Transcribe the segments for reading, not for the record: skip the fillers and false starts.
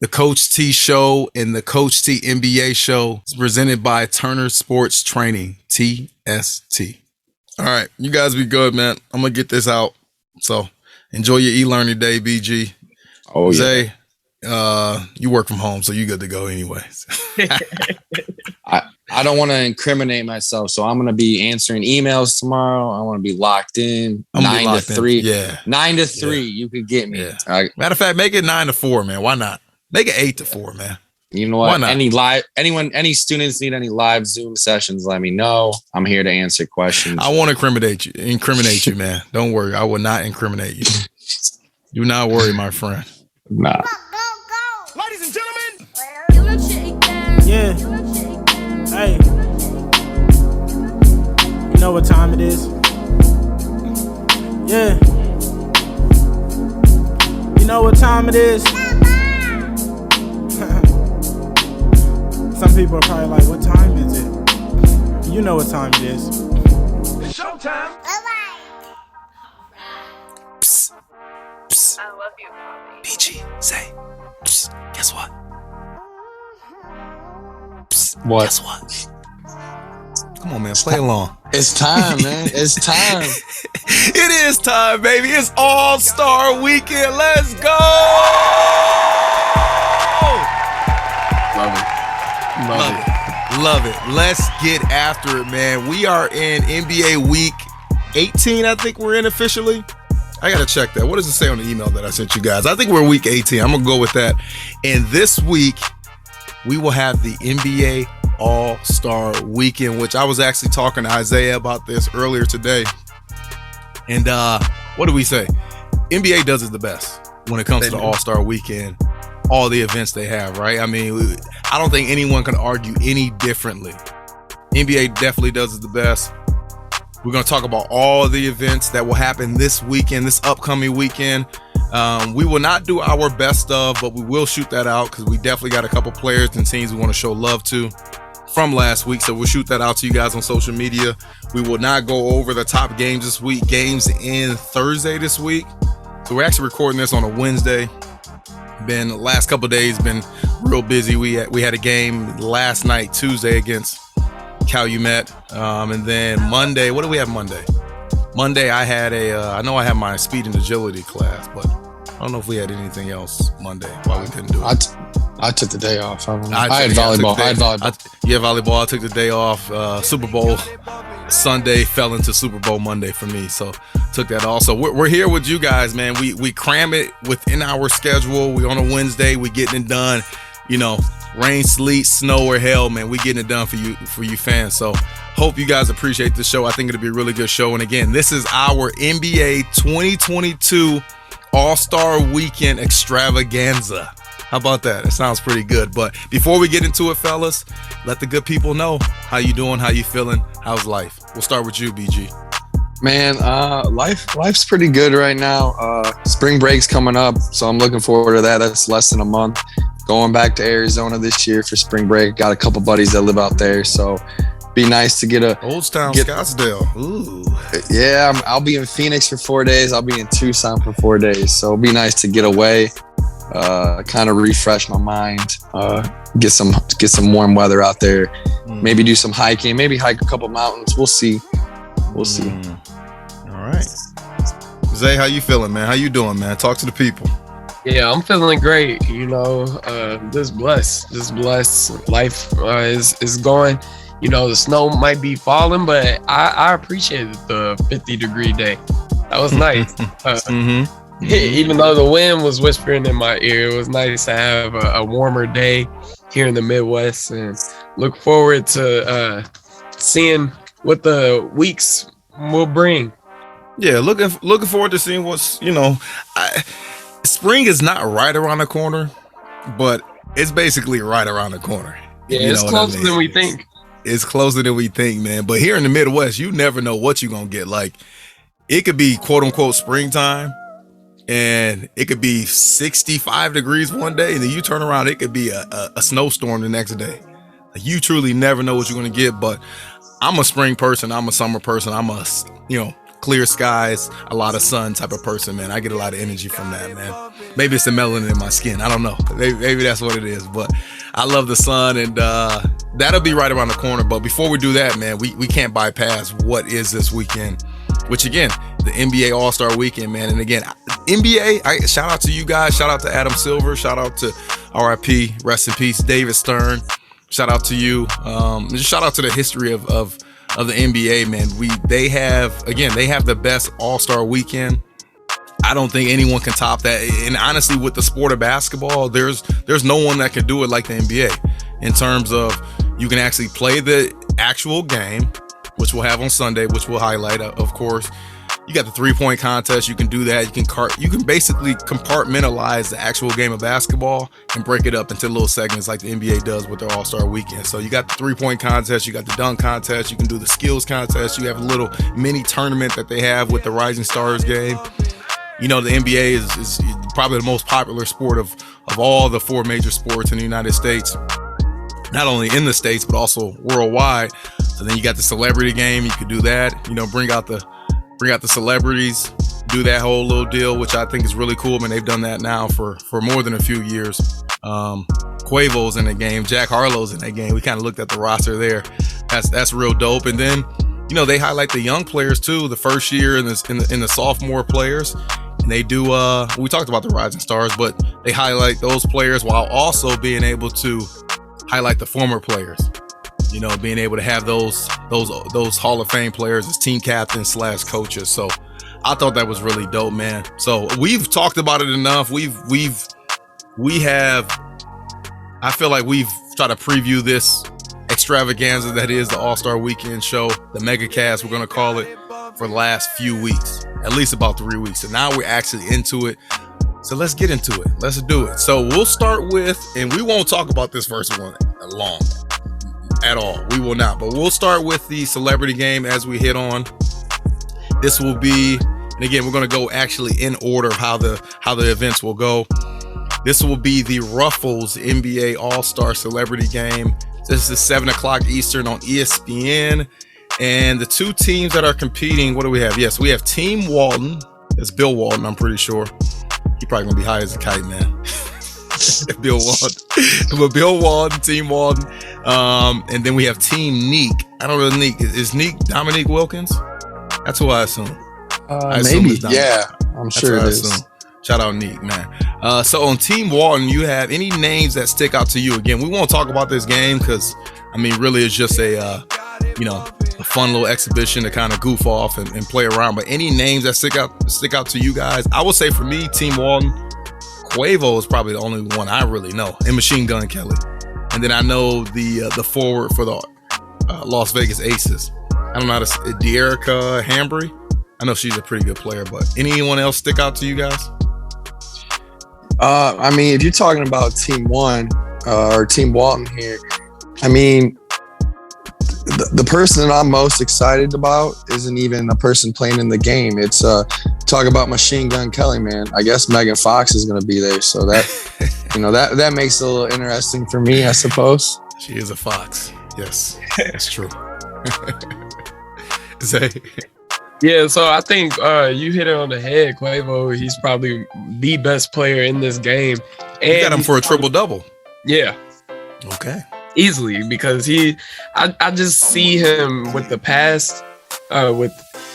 The Coach T Show and the Coach T NBA Show is presented by Turner Sports Training, TST. All right, you guys be good, man. I'm going to get this out. So enjoy your e-learning day, BG. Oh, Zay, you work from home, so you good to go anyways. I don't want to incriminate myself, so I'm going to be answering emails tomorrow. I want to be locked in. 9 to 3. Yeah. 9 to 3, you could get me. Yeah. Matter of fact, make it 9 to 4, man. Why not? Make it 8 to 4, man. You know what? Any students need any live Zoom sessions, let me know. I'm here to answer questions. I won't incriminate you, man. Don't worry. I will not incriminate you. Do not worry, my friend. Nah. Go. Ladies and gentlemen. Yeah. Hey. You know what time it is? Yeah. You know what time it is? Some people are probably like, what time is it? You know what time it is. It's showtime. Psst. Psst. I love you, Bobby. BG, say. Psst. Guess what? Psst. What? Guess what? Come on, man. Play along. It's time, man. It's time. It is time, baby. It's All-Star Weekend. Let's go! Love it. Let's get after it, man. We are in NBA Week 18, I think we're in officially. I got to check that. What does it say on the email that I sent you guys? I think we're week 18. I'm going to go with that. And this week, we will have the NBA All-Star Weekend, which I was actually talking to Isaiah about this earlier today. And what do we say? NBA does it the best when it comes to the All-Star Weekend. All the events they have, right? I mean, I don't think anyone can argue any differently. NBA definitely does it the best. We're going to talk about all the events that will happen this weekend, this upcoming weekend. We will not do our best of, but we will shoot that out because we definitely got a couple players and teams we want to show love to from last week. So we'll shoot that out to you guys on social media. We will not go over the top games this week. Games in Thursday this week. So we're actually recording this on a Wednesday. Been the last couple of days been real busy. We had a game last night, Tuesday, against Calumet, and then Monday. What do we have Monday? Monday I had I know I had my speed and agility class, but I don't know if we had anything else Monday. Why we couldn't do it? I took the day off. I had volleyball. Volleyball. I took the day off. Super Bowl Sunday fell into Super Bowl Monday for me, so took that also. We're here with you guys, man. We cram it within our schedule. We on a Wednesday. We getting it done. You know, rain, sleet, snow, or hell, man. We getting it done for you fans. So hope you guys appreciate the show. I think it'll be a really good show. And again, this is our NBA 2022 All-Star Weekend Extravaganza. How about that? It sounds pretty good. But before we get into it, fellas, let the good people know how you doing, how you feeling, how's life. We'll start with you, BG. Man, life's pretty good right now. Spring break's coming up, so I'm looking forward to that. That's less than a month. Going back to Arizona this year for spring break. Got a couple buddies that live out there, so be nice to get Scottsdale. Ooh. Yeah, I'll be in Phoenix for 4 days. I'll be in Tucson for 4 days, so it'll be nice to get away. Kind of refresh my mind, get some warm weather out there, maybe do some hiking, maybe hike a couple mountains. We'll see. All right. Zay, how you feeling, man? How you doing, man? Talk to the people. Yeah, I'm feeling great. You know, just blessed. Life is going. You know, the snow might be falling, but I appreciated the 50-degree day. That was nice. Even though the wind was whispering in my ear, it was nice to have a warmer day here in the Midwest, and look forward to seeing what the weeks will bring. Yeah, looking forward to seeing what's, spring is not right around the corner, but it's basically right around the corner. Yeah, it's closer than we think. It's closer than we think, man. But here in the Midwest, you never know what you're going to get. Like, it could be quote unquote springtime, and it could be 65 degrees one day, and then you turn around, it could be a snowstorm the next day. Like, you truly never know what you're going to get. But I'm a spring person. I'm a summer person. I'm a, clear skies, a lot of sun type of person, man. I get a lot of energy from that, man. Maybe it's the melanin in my skin. I don't know. Maybe that's what it is. But I love the sun, and that'll be right around the corner. But before we do that, man, we can't bypass what is this weekend, which again, the NBA All-Star Weekend, man. And again, NBA, shout out to you guys. Shout out to Adam Silver. Shout out to RIP, rest in peace, David Stern. Shout out to you. Just shout out to the history of the NBA, man. They have the best All-Star Weekend. I don't think anyone can top that. And honestly, with the sport of basketball, there's no one that can do it like the NBA in terms of you can actually play the actual game, which we'll have on Sunday, which we'll highlight, of course. You got the 3-point contest. You can do that. You can basically compartmentalize the actual game of basketball and break it up into little segments like the NBA does with their All-Star Weekend. So you got the 3-point contest. You got the dunk contest. You can do the skills contest. You have a little mini tournament that they have with the Rising Stars game. You know, the NBA is probably the most popular sport of all the 4 major sports in the United States, not only in the States, but also worldwide. So then you got the celebrity game. You could do that, you know, bring out the celebrities, do that whole little deal, which I think is really cool. I mean, they've done that now for more than a few years. Quavo's in the game. Jack Harlow's in that game. We kind of looked at the roster there. That's real dope. And then, you know, they highlight the young players too, the first year and the sophomore players. And they do, we talked about the Rising Stars, but they highlight those players while also being able to highlight the former players. You know, being able to have those Hall of Fame players as team captains / coaches. So I thought that was really dope, man. So we've talked about it enough. I feel like we've tried to preview this extravaganza that is the All-Star Weekend show, the mega cast, we're going to call it, for the last few weeks, at least about 3 weeks. And now we're actually into it. So let's get into it. Let's do it. So we'll start with, and we won't talk about this first one long at all. We will not, but we'll start with the celebrity game as we hit on. This will be, and again, we're going to go actually in order of how the events will go. This will be the Ruffles NBA All-Star Celebrity Game. This is 7:00 Eastern on ESPN. And the 2 teams that are competing, what do we have? Yes, we have Team Walton. It's Bill Walton, I'm pretty sure. He probably gonna be high as a kite, man. Bill Walton. But Bill Walton, Team Walton. And then we have Team Neek. I don't know Neek. Is Neek Dominique Wilkins? That's who I assume. Maybe. Yeah, I'm sure it is. Shout out Neek, man. So on Team Walton, you have any names that stick out to you? Again, we won't talk about this game because, I mean, really it's just a fun little exhibition to kind of goof off and play around. But any names that stick out to you guys? I would say for me, Team Walton, Quavo is probably the only one I really know, and Machine Gun Kelly. And then I know the forward for the Las Vegas Aces. I don't know how to say De'Erica Hambry. I know she's a pretty good player, but anyone else stick out to you guys? I mean, if you're talking about Team One or Team Walton here, I mean, the person that I'm most excited about isn't even a person playing in the game. It's talk about Machine Gun Kelly, man. I guess Megan Fox is going to be there, so that that makes it a little interesting for me, I suppose. She is a fox. Yes, that's true. Zay. Yeah, so I think you hit it on the head, Quavo. He's probably the best player in this game. And you got him for a triple-double. Yeah. Okay. Easily, because I just see him with the past, with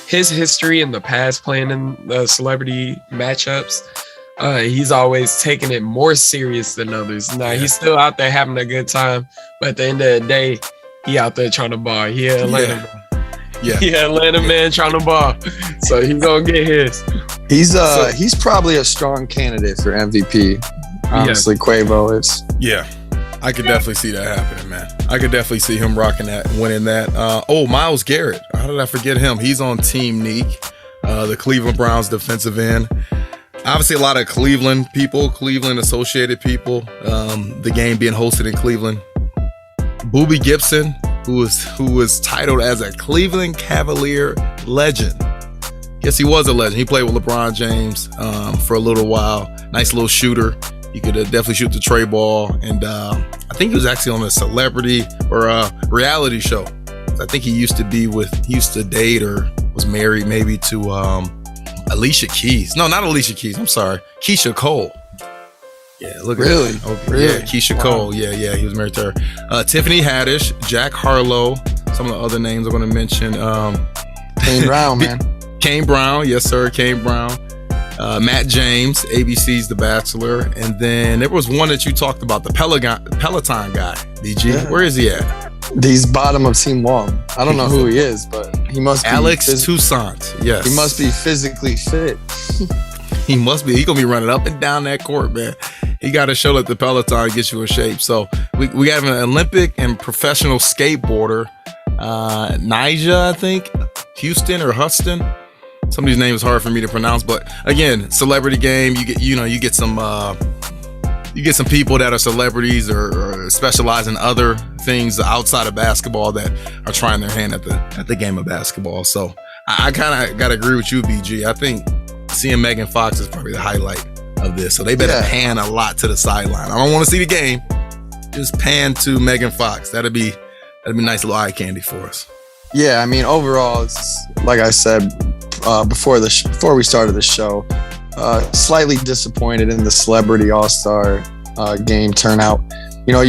his history in the past playing in the celebrity matchups. He's always taking it more serious than others. Now, he's still out there having a good time, but at the end of the day, he out there trying to ball. He Atlanta man. Yeah, Atlanta man trying to ball. So he's gonna get his. He's probably a strong candidate for MVP. Honestly, Quavo is. Yeah. I could definitely see that happening, man. I could definitely see him rocking that, winning that. Myles Garrett. How did I forget him? He's on Team Neek, the Cleveland Browns defensive end. Obviously, a lot of Cleveland people, Cleveland associated people. The game being hosted in Cleveland. Boobie Gibson, who was titled as a Cleveland Cavalier legend. Yes, he was a legend. He played with LeBron James for a little while. Nice little shooter. He could definitely shoot the tray ball. And I think he was actually on a celebrity or a reality show, if I think he used to date or was married maybe to Alicia Keys. No, not Alicia Keys. I'm sorry. Keisha Cole. Yeah, look at Really? that. Okay, Really? Yeah, Keisha Cole. Yeah, he was married to her. Tiffany Haddish, Jack Harlow. Some of the other names I'm going to mention. Kane Brown, man. Kane Brown. Yes, sir. Kane Brown. Matt James, ABC's The Bachelor. And then there was one that you talked about, the Peloton guy, DG. Yeah. Where is he at? He's bottom of Team 1. I don't know who he is, but he must be. Alex Toussaint. Yes. He must be physically fit. He must be. He going to be running up and down that court, man. He got to show that the Peloton gets you in shape. So we have an Olympic and professional skateboarder, Nyjah, I think, Houston or Huston. Some of these names hard for me to pronounce, but again, celebrity game. You get some people that are celebrities or specialize in other things outside of basketball that are trying their hand at the game of basketball. So I kind of got to agree with you, BG. I think seeing Megan Fox is probably the highlight of this. So they better pan a lot to the sideline. I don't want to see the game. Just pan to Megan Fox. That'd be nice little eye candy for us. Yeah, I mean, overall, it's like I said before we started the show, slightly disappointed in the Celebrity All-Star game turnout. You know,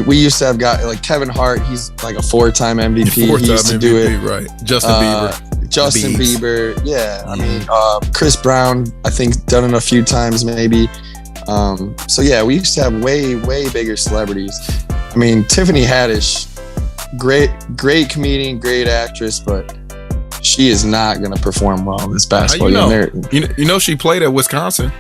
we used to have guys like Kevin Hart. He's like a 4-time MVP. He used to do it. Right. Justin Bieber. Yeah. I mean, Chris Brown, I think, done it a few times maybe. So yeah, we used to have way bigger celebrities. I mean, Tiffany Haddish, great comedian, great actress, but she is not going to perform well in this basketball game. You know she played at Wisconsin.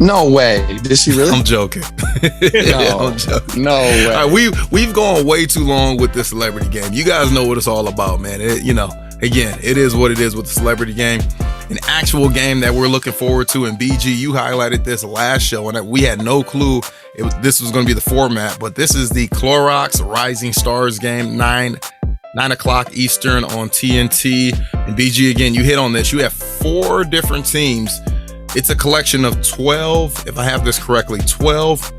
No way. Did she really? I'm joking. No, I'm joking. No way. All right, we've gone way too long with this celebrity game. You guys know what it's all about, man. Again, it is what it is with the celebrity game. An actual game that we're looking forward to. And BG, you highlighted this last show, and we had no clue this was going to be the format. But this is the Clorox Rising Stars game, 9 o'clock Eastern on TNT. And BG, again, you hit on this. You have 4 different teams. It's a collection of 12, if I have this correctly, 12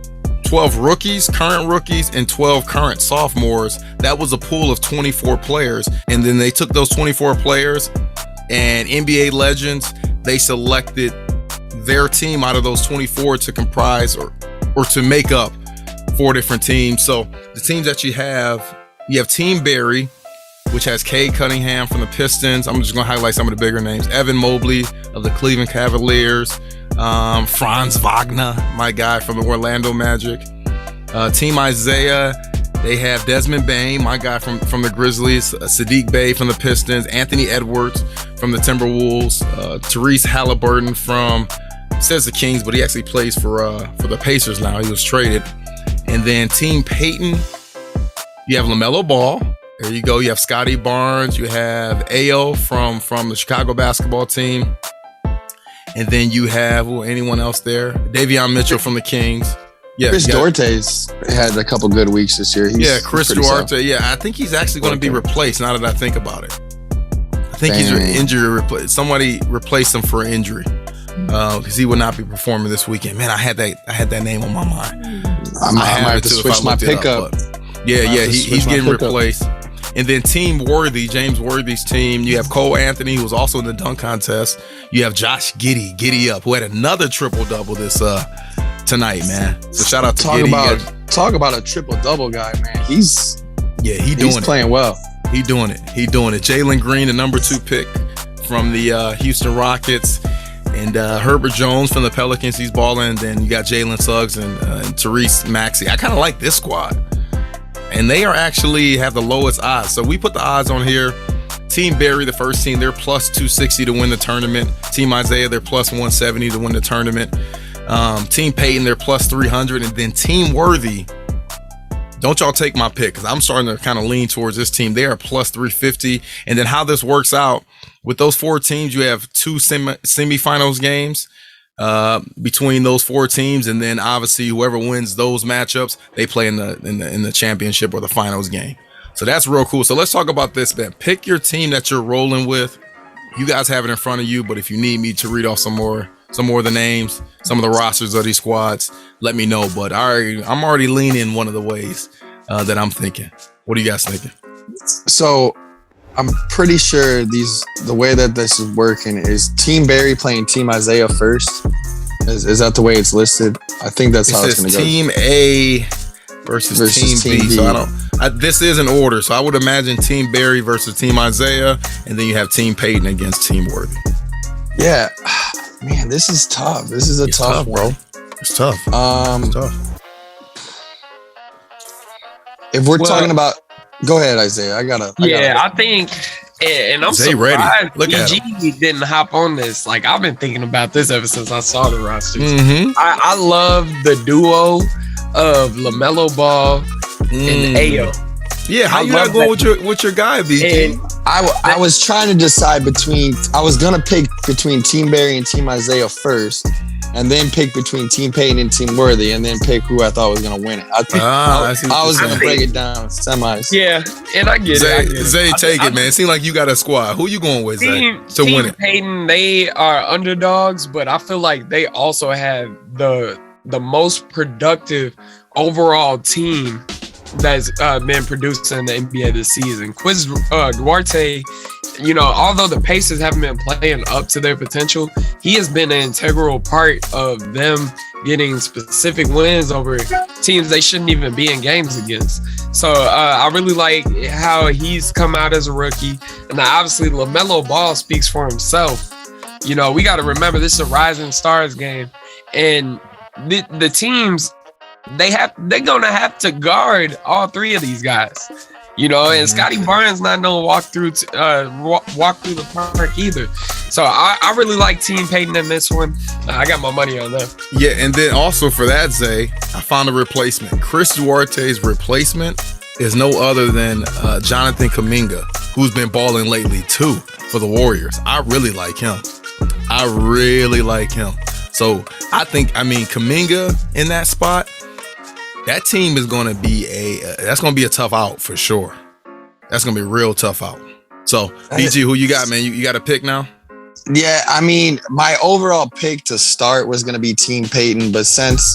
rookies, current rookies, and 12 current sophomores. That was a pool of 24 players. And then they took those 24 players and NBA legends, they selected their team out of those 24 to comprise or to make up 4 different teams. So the teams that you have Team Barry, which has Cade Cunningham from the Pistons. I'm just going to highlight some of the bigger names. Evan Mobley of the Cleveland Cavaliers. Franz Wagner, my guy from the Orlando Magic. Team Isaiah, they have Desmond Bain, my guy from the Grizzlies. Sadiq Bey from the Pistons. Anthony Edwards from the Timberwolves. Therese Halliburton says the Kings, but he actually plays for the Pacers now. He was traded. And then Team Peyton, you have LaMelo Ball. There you go. You have Scotty Barnes. You have Ayo from the Chicago basketball team. And then you have anyone else there? Davion Mitchell from the Kings. Yeah, Chris Duarte's had a couple good weeks this year. Chris Duarte. Yeah, I think he's actually going to be replaced now that I think about it. I think he's injury replaced. Somebody replaced him for an injury because he would not be performing this weekend. Man, I had that name on my mind. I might have to switch my pickup. He's getting replaced. And then Team Worthy, James Worthy's team, you have Cole Anthony, who was also in the dunk contest. You have Josh Giddey up, who had another triple-double this tonight, man. So shout out to Giddey. Talk about a triple-double guy, man. He's playing well. He doing it. Jaylen Green, the number 2 pick from the Houston Rockets. And Herbert Jones from the Pelicans, he's balling. And then you got Jalen Suggs and Therese Maxey. I kind of like this squad. And they actually have the lowest odds. So we put the odds on here. Team Barry, the first team, they're plus 260 to win the tournament. Team Isaiah, they're plus 170 to win the tournament. Team Peyton, they're plus 300. And then Team Worthy, don't y'all take my pick because I'm starting to kind of lean towards this team. They are plus 350. And then how this works out, with those 4 teams, you have 2 semifinals games between those 4 teams, and then obviously whoever wins those matchups, they play in the championship or the finals game. So that's real cool. So let's talk about this, man. Pick your team that you're rolling with. You guys have it in front of you, but if you need me to read off some more of the names, some of the rosters of these squads, let me know. But I'm already leaning one of the ways that I'm thinking. What are you guys thinking? So I'm pretty sure the way that this is working is Team Barry playing Team Isaiah first. Is that the way it's listed? I think that's how it's going to go. Team A versus Team B. So this is an order. So I would imagine Team Barry versus Team Isaiah, and then you have Team Peyton against Team Worthy. Yeah, man, this is tough. This is a tough one, bro. It's tough. It's tough. If we're talking about, go ahead, Isaiah. I think, and I'm Zay surprised ready. Look at PG didn't hop on this. Like, I've been thinking about this ever since I saw the rosters. Mm-hmm. I love the duo of LaMelo Ball and Ayo. Yeah, how you not going with your guy, BG? I was trying to decide I was gonna pick between Team Barry and Team Isaiah first, and then pick between Team Peyton and Team Worthy, and then pick who I thought was gonna win it. I was gonna break it down semis. Yeah, and I get it. Zay, take it, man. It seems like you got a squad. Who you going with, Zay, to win it? Peyton, they are underdogs, but I feel like they also have the most productive overall team that's been produced in the NBA this season. Quiz Duarte, although the Pacers haven't been playing up to their potential, he has been an integral part of them getting specific wins over teams they shouldn't even be in games against. So I really like how he's come out as a rookie. And obviously LaMelo Ball speaks for himself. We got to remember this is a rising stars game. And the teams, they're gonna have to guard all three of these guys, and Scotty Barnes not no walk through the park either. So I really like Team Peyton in this one. I got my money on them. Yeah, and then also for that, Zay, I found a replacement. Chris Duarte's replacement is no other than Jonathan Kuminga, who's been balling lately too for the Warriors. I really like him. So I think, Kuminga in that spot, that team is going to be that's going to be a tough out for sure. That's going to be a real tough out. So, BG, who you got, man? You got a pick now? Yeah, my overall pick to start was going to be Team Peyton, but since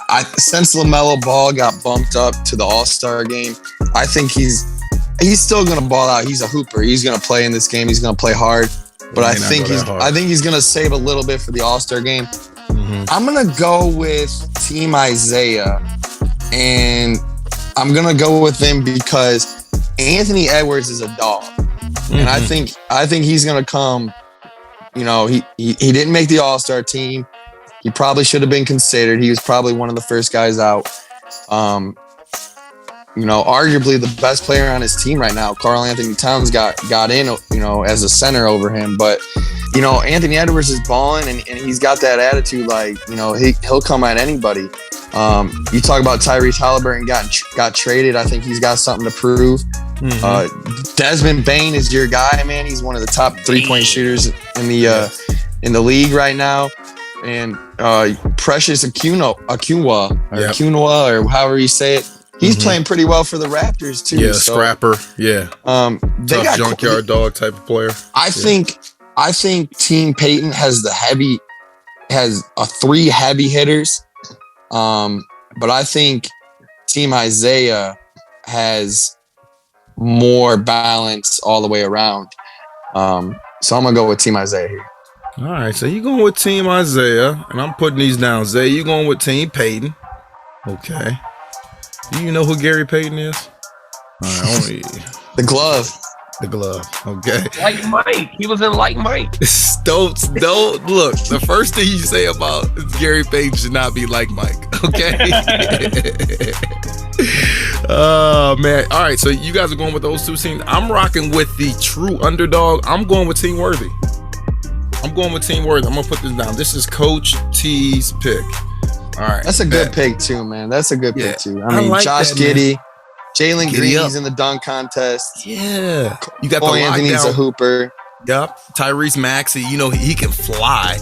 LaMelo Ball got bumped up to the All-Star game, I think he's still going to ball out. He's a hooper. He's going to play in this game. He's going to play hard. But I think he's going to save a little bit for the All-Star game. Mm-hmm. I'm going to go with Team Isaiah, and I'm going to go with him because Anthony Edwards is a dog. Mm-hmm. And I think he's going to come, he didn't make the All-Star team. He probably should have been considered. He was probably one of the first guys out. Arguably the best player on his team right now. Karl Anthony Towns got in, as a center over him. But, Anthony Edwards is balling and he's got that attitude like, he'll come at anybody. You talk about Tyrese Halliburton got traded. I think he's got something to prove. Mm-hmm. Desmond Bain is your guy, man. He's one of the top 3-point shooters in the league right now. And Precious Akunwa, or however you say it, he's playing pretty well for the Raptors too. Yeah, so, scrapper. Yeah. They got junkyard dog type of player. I think Team Peyton has three heavy hitters. But I think Team Isaiah has more balance all the way around. So I'm gonna go with Team Isaiah here. All right, so you're going with Team Isaiah, and I'm putting these down. Zay, you going with Team Peyton. Okay. Do you know who Gary Payton is? All right, The glove. The glove. Okay. Like Mike. He was in Like Mike. Don't look. The first thing you say about Gary Payton should not be like Mike. Okay. Oh man. All right. So you guys are going with those two teams. I'm rocking with the true underdog. I'm going with Team Worthy. I'm going with Team Worthy. I'm gonna put this down. This is Coach T's pick. All right. That's a good pick too, man. That's a good pick too. I mean, like Josh Giddey, Jalen Green, he's in the dunk contest. Yeah. You got Cole Anthony's a hooper. Yep. Tyrese Maxey, he can fly.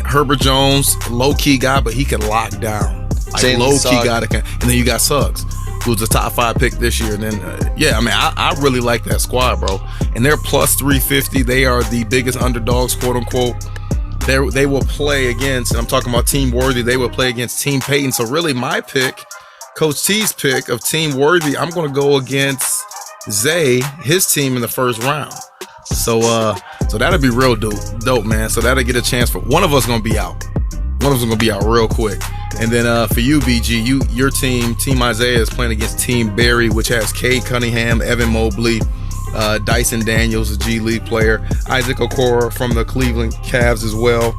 Herbert Jones, low-key guy, but he can lock down. Like low-key guy that can. And then you got Suggs, who's the top 5 pick this year. And then, I really like that squad, bro. And they're plus 350. They are the biggest underdogs, quote unquote. They will play against, and I'm talking about Team Worthy, they will play against Team Peyton. So really my pick, Coach T's pick of Team Worthy, I'm going to go against Zay, his team in the first round. So that'll be real dope, man. So that'll get a chance for one of us gonna be out. One of us gonna be out real quick. And then for you, BG, your Team Isaiah is playing against Team Barry, which has Cade Cunningham, Evan Mobley, Dyson Daniels, a G League player, Isaac Okoro from the Cleveland Cavs as well.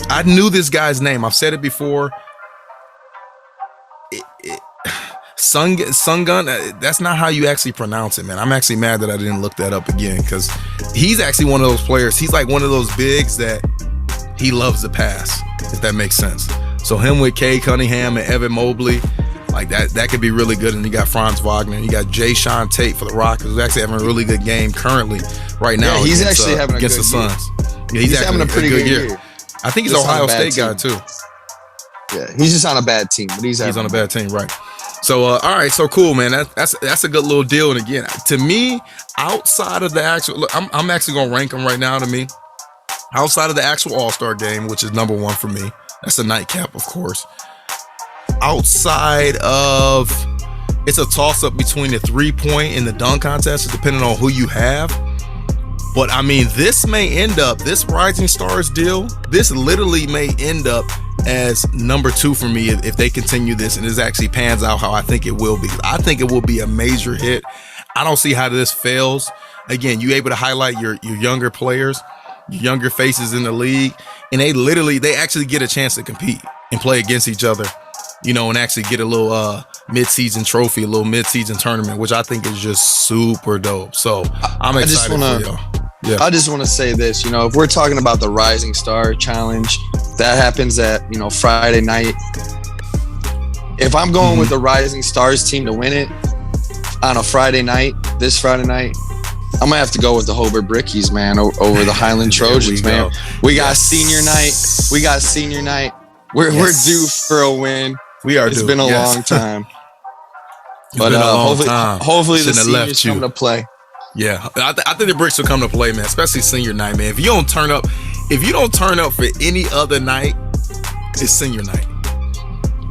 I knew this guy's name. I've said it before. Sungun, that's not how you actually pronounce it, man. I'm actually mad that I didn't look that up again, because he's actually one of those players. He's like one of those bigs that he loves to pass, if that makes sense. So him with Cade Cunningham and Evan Mobley, like that could be really good. And you got Franz Wagner, you got Jay Sean Tate for the Rockets, who's actually having a really good game currently right now. Yeah, he's actually having a against good the Suns. Year. Yeah, he's having a pretty good year. I think he's an Ohio State guy too. Yeah, he's just on a bad team, but he's on a bad team, right? So, all right, so cool, man. That's a good little deal. And again, to me, outside of the actual, look, I'm actually gonna rank them right now. To me, outside of the actual All-Star game, which is number one for me, that's a nightcap, of course. Outside of, it's a toss-up between the 3-point and the dunk contest, depending on who you have. But I mean, this Rising Stars deal, this literally may end up as number 2 for me if they continue this and this actually pans out how I think it will be. I think it will be a major hit. I don't see how this fails. Again, you able to highlight your younger players, your younger faces in the league, and they actually get a chance to compete and play against each other, and actually get a little mid-season trophy, a little mid-season tournament, which I think is just super dope. So I'm excited for y'all. Yeah. I just want to say this, if we're talking about the Rising Star Challenge, that happens at, Friday night. If I'm going with the Rising Stars team to win it on a Friday night, this Friday night, I'm going to have to go with the Hobart Brickies, man, over the Highland Trojans, man. We got senior night. We're due for a win. We are It's been a long time. But hopefully the seniors come to play. Yeah, I think the Bricks will come to play, man, especially senior night, man. If you don't turn up for any other night, it's senior night.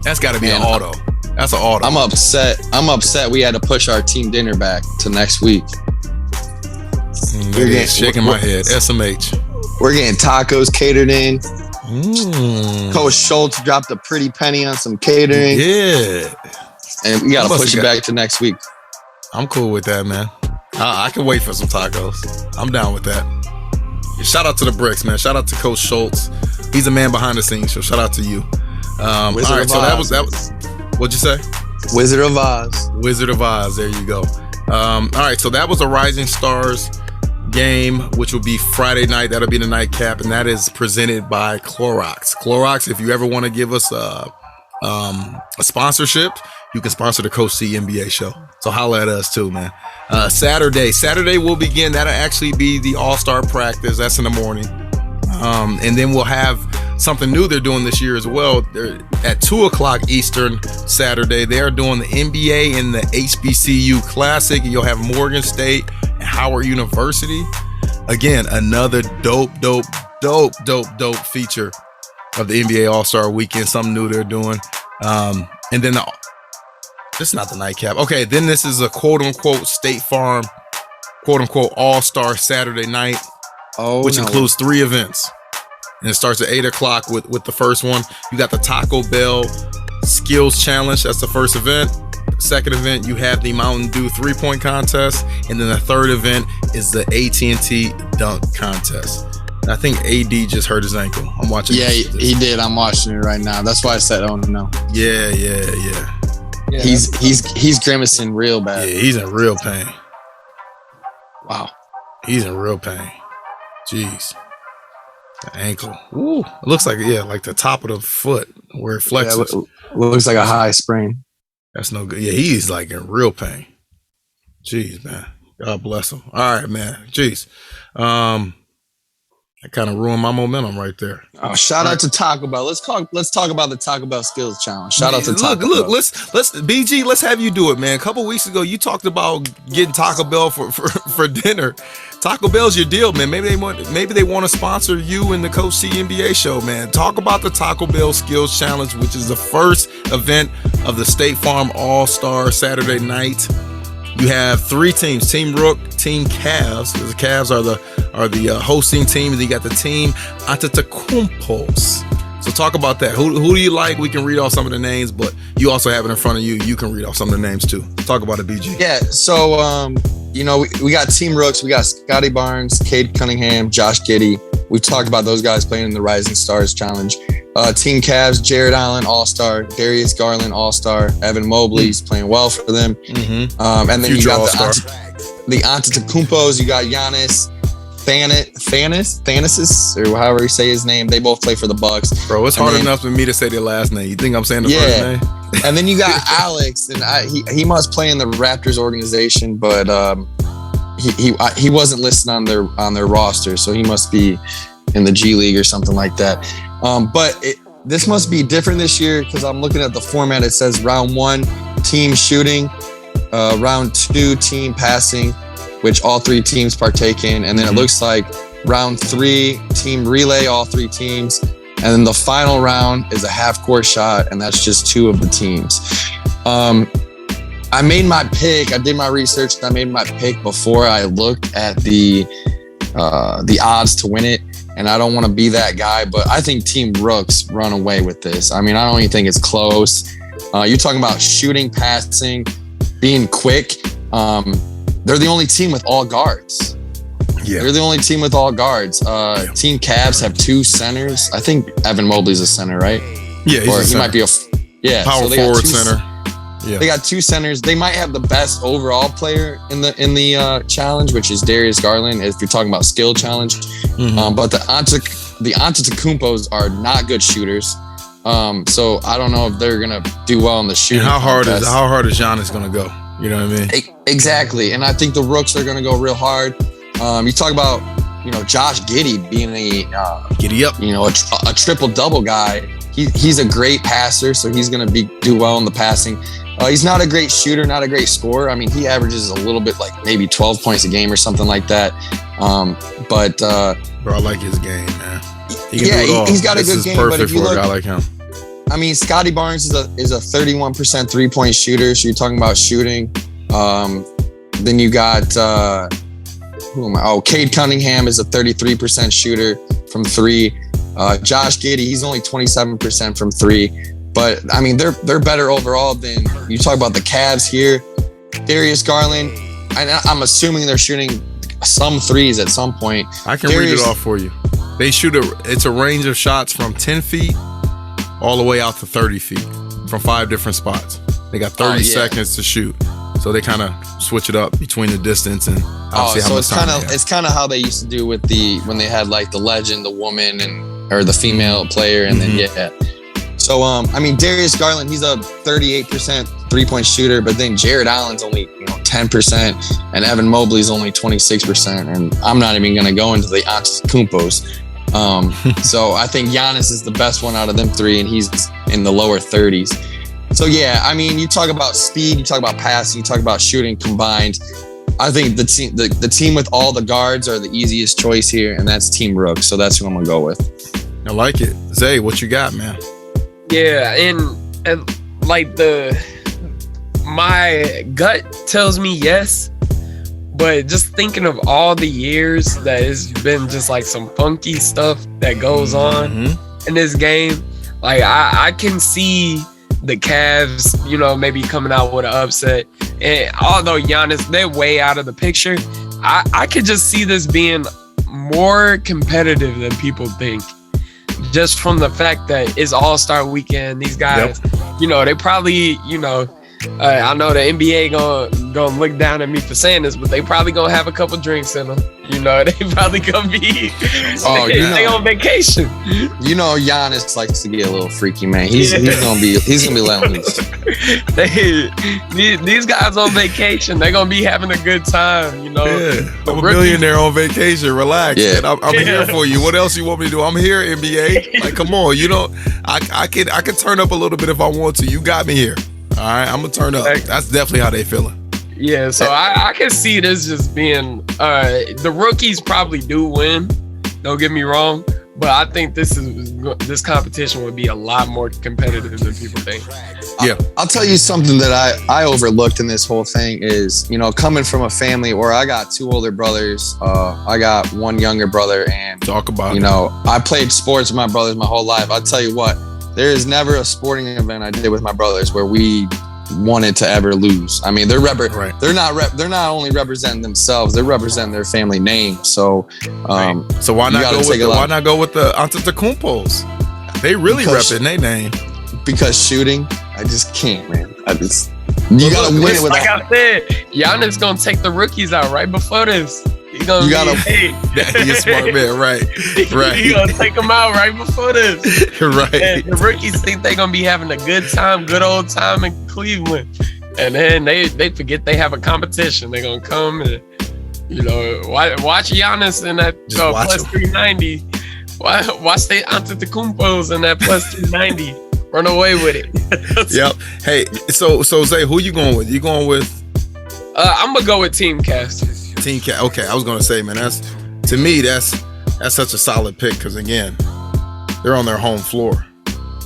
That's got to be an auto. That's an auto. I'm upset we had to push our team dinner back to next week. Shaking my head. SMH. We're getting tacos catered in. Coach Schultz dropped a pretty penny on some catering. Yeah. And we got to push it back to next week. I'm cool with that, man. I can wait for some tacos. I'm down with that. Shout out to the Bricks, man. Shout out to Coach Schultz. He's a man behind the scenes, so shout out to you. All right, so that was what'd you say? Wizard of Oz. Wizard of Oz, there you go. All right, so that was a Rising Stars game, which will be Friday night. That'll be the nightcap, and that is presented by Clorox. Clorox, if you ever want to give us a sponsorship, you can sponsor the Coach C NBA show. So holla at us too, man. Saturday will begin. That'll actually be the All-Star practice. That's in the morning. And then we'll have something new they're doing this year as well. They're at 2:00 Eastern Saturday. They are doing the NBA and the HBCU Classic. And you'll have Morgan State and Howard University. Again, another dope feature of the NBA All-Star Weekend. Something new they're doing. And then this is not the nightcap. Okay, then this is a quote-unquote State Farm, quote-unquote All-Star Saturday night, which includes 3 events. And it starts at 8:00 with the first one. You got the Taco Bell Skills Challenge. That's the first event. Second event, you have the Mountain Dew 3-point contest. And then the third event is the AT&T Dunk Contest. And I think AD just hurt his ankle. I'm watching. Yeah, he did. I'm watching it right now. That's why I said, oh no. Yeah. He's grimacing real bad. Yeah, he's in real pain. Wow. He's in real pain. Jeez. The ankle. Ooh. It looks like, like the top of the foot where it flexes. Yeah, looks like a high sprain. That's no good. Yeah, he's like in real pain. Jeez, man. God bless him. All right, man. Jeez. That kind of ruined my momentum right there. Oh, shout out to Taco Bell. Let's talk about the Taco Bell Skills Challenge. Shout out to Taco Bell. Let's BG, let's have you do it, man. A couple weeks ago, you talked about getting Taco Bell for dinner. Taco Bell's your deal, man. Maybe they want to sponsor you and the Coach C NBA show, man. Talk about the Taco Bell Skills Challenge, which is the first event of the State Farm All-Star Saturday night. You have 3 teams: Team Rook, Team Cavs. The Cavs are the hosting team, and you got the team Antetokounmpos. So talk about that. Who do you like? We can read off some of the names, but you also have it in front of you. You can read off some of the names too. Talk about it, BG. Yeah. So we got Team Rooks. We got Scotty Barnes, Cade Cunningham, Josh Giddey. We've talked about those guys playing in the Rising Stars Challenge. Team Cavs, Jared Allen, All-Star, Darius Garland, All-Star, Evan Mobley's playing well for them. Mm-hmm. And then Future you got All-Star. the Antetokounmpos. You got Giannis, Thanasis, or however you say his name. They both play for the Bucks. Bro, it's hard enough for me to say their last name. You think I'm saying the first name? And then you got Alex, and he must play in the Raptors organization, but he wasn't listed on their roster, so he must be in the G League or something like that. But this must be different this year because I'm looking at the format. It says round 1, team shooting, round 2, team passing, which all 3 teams partake in, and then it looks like round 3, team relay, all 3 teams. And then the final round is a half-court shot, and that's just 2 of the teams. I made my pick. I did my research. I made my pick before I looked at the odds to win it. And I don't want to be that guy, but I think Team Rooks run away with this. I mean, I don't even think it's close. You're talking about shooting, passing, being quick. They're the only team with all guards. Yeah. They're the only team with all guards. Team Cavs have 2 centers. I think Evan Mobley's a center, right? Yeah, he's he might be power forward center. Yeah. They got 2 centers. They might have the best overall player in the challenge, which is Darius Garland. If you're talking about skill challenge, but the Antetokounmpos are not good shooters. So I don't know if they're gonna do well in the shooting. And how hard is Giannis gonna go? You know what I mean? Exactly. And I think the Rooks are gonna go real hard. You talk about Josh Giddey being Giddy up. A triple double guy. He's a great passer, so he's gonna do well in the passing. He's not a great shooter, not a great scorer. I mean, he averages a little bit, like maybe 12 points a game or something like that. But bro, I like his game, man. He's got a good game. But if you look, a guy like him. I mean, Scotty Barnes is a 31% 3-point shooter. So you're talking about shooting. Then you got Cade Cunningham is a 33% shooter from 3. Josh Giddey, he's only 27% from 3. But I mean, they're better overall than you talk about the Cavs here. Darius Garland, I'm assuming they're shooting some threes at some point. I can read it off for you. They shoot it's a range of shots from 10 feet all the way out to 30 feet from 5 different spots. They got 30 seconds to shoot. So they kind of switch it up between the distance and obviously how much time they have. It's kind of how they used to do with when they had like the legend, the woman, or the female player, and then So I mean, Darius Garland, he's a 38% 3-point shooter, but then Jared Allen's only 10%, and Evan Mobley's only 26%, and I'm not even gonna go into the Antetokounmpos. So I think Giannis is the best one out of them 3, and he's in the lower 30s. So yeah, I mean, you talk about speed, you talk about passing, you talk about shooting combined. I think the team with all the guards are the easiest choice here, and that's Team Rook. So that's who I'm gonna go with. I like it. Zay, what you got, man? Yeah, and like my gut tells me yes, but just thinking of all the years that it's been just like some funky stuff that goes on in this game, like I can see the Cavs, maybe coming out with an upset. And although Giannis, they're way out of the picture, I could just see this being more competitive than people think. Just from the fact that it's All-Star weekend, these guys, they probably, I know the NBA gonna look down at me for saying this, but they probably gonna have a couple drinks in them. They probably gonna be they on vacation. Giannis likes to get a little freaky, man. He's gonna be letting loose. These guys on vacation, they're gonna be having a good time. I'm a millionaire on vacation. Relax. Yeah. I'm here for you. What else you want me to do? I'm here, NBA. Like, come on. I can turn up a little bit if I want to. You got me here. All right, I'm gonna turn up. That's definitely how they feeling. Yeah, so I can see this just being the rookies probably do win. Don't get me wrong, but I think this competition would be a lot more competitive than people think. Yeah. I'll tell you something that I overlooked in this whole thing is, coming from a family where I got 2 older brothers, I got 1 younger brother, and Talk about I played sports with my brothers my whole life. I'll tell you what, there is never a sporting event I did with my brothers where we wanted to ever lose. I mean, they're not only representing themselves, they're representing their family name. So, so why not go with the Antetokounmpos? They really repping their name. Because shooting, I just can't, man. You gotta win it with like I said, Giannis gonna take the rookies out right before this. You're a smart man, right? He gonna take them out right before this, right? And the rookies think they gonna be having a good old time in Cleveland, and then they forget they have a competition. They gonna come and watch Giannis in that plus 390. Watch the Antetokounmpos in that plus 390. Run away with it. Yep. Hey, so Zay, who you going with? You going with? I'm gonna go with Team Cavs. Team Cavs. Okay, I was gonna say, man, that's such a solid pick because again, they're on their home floor.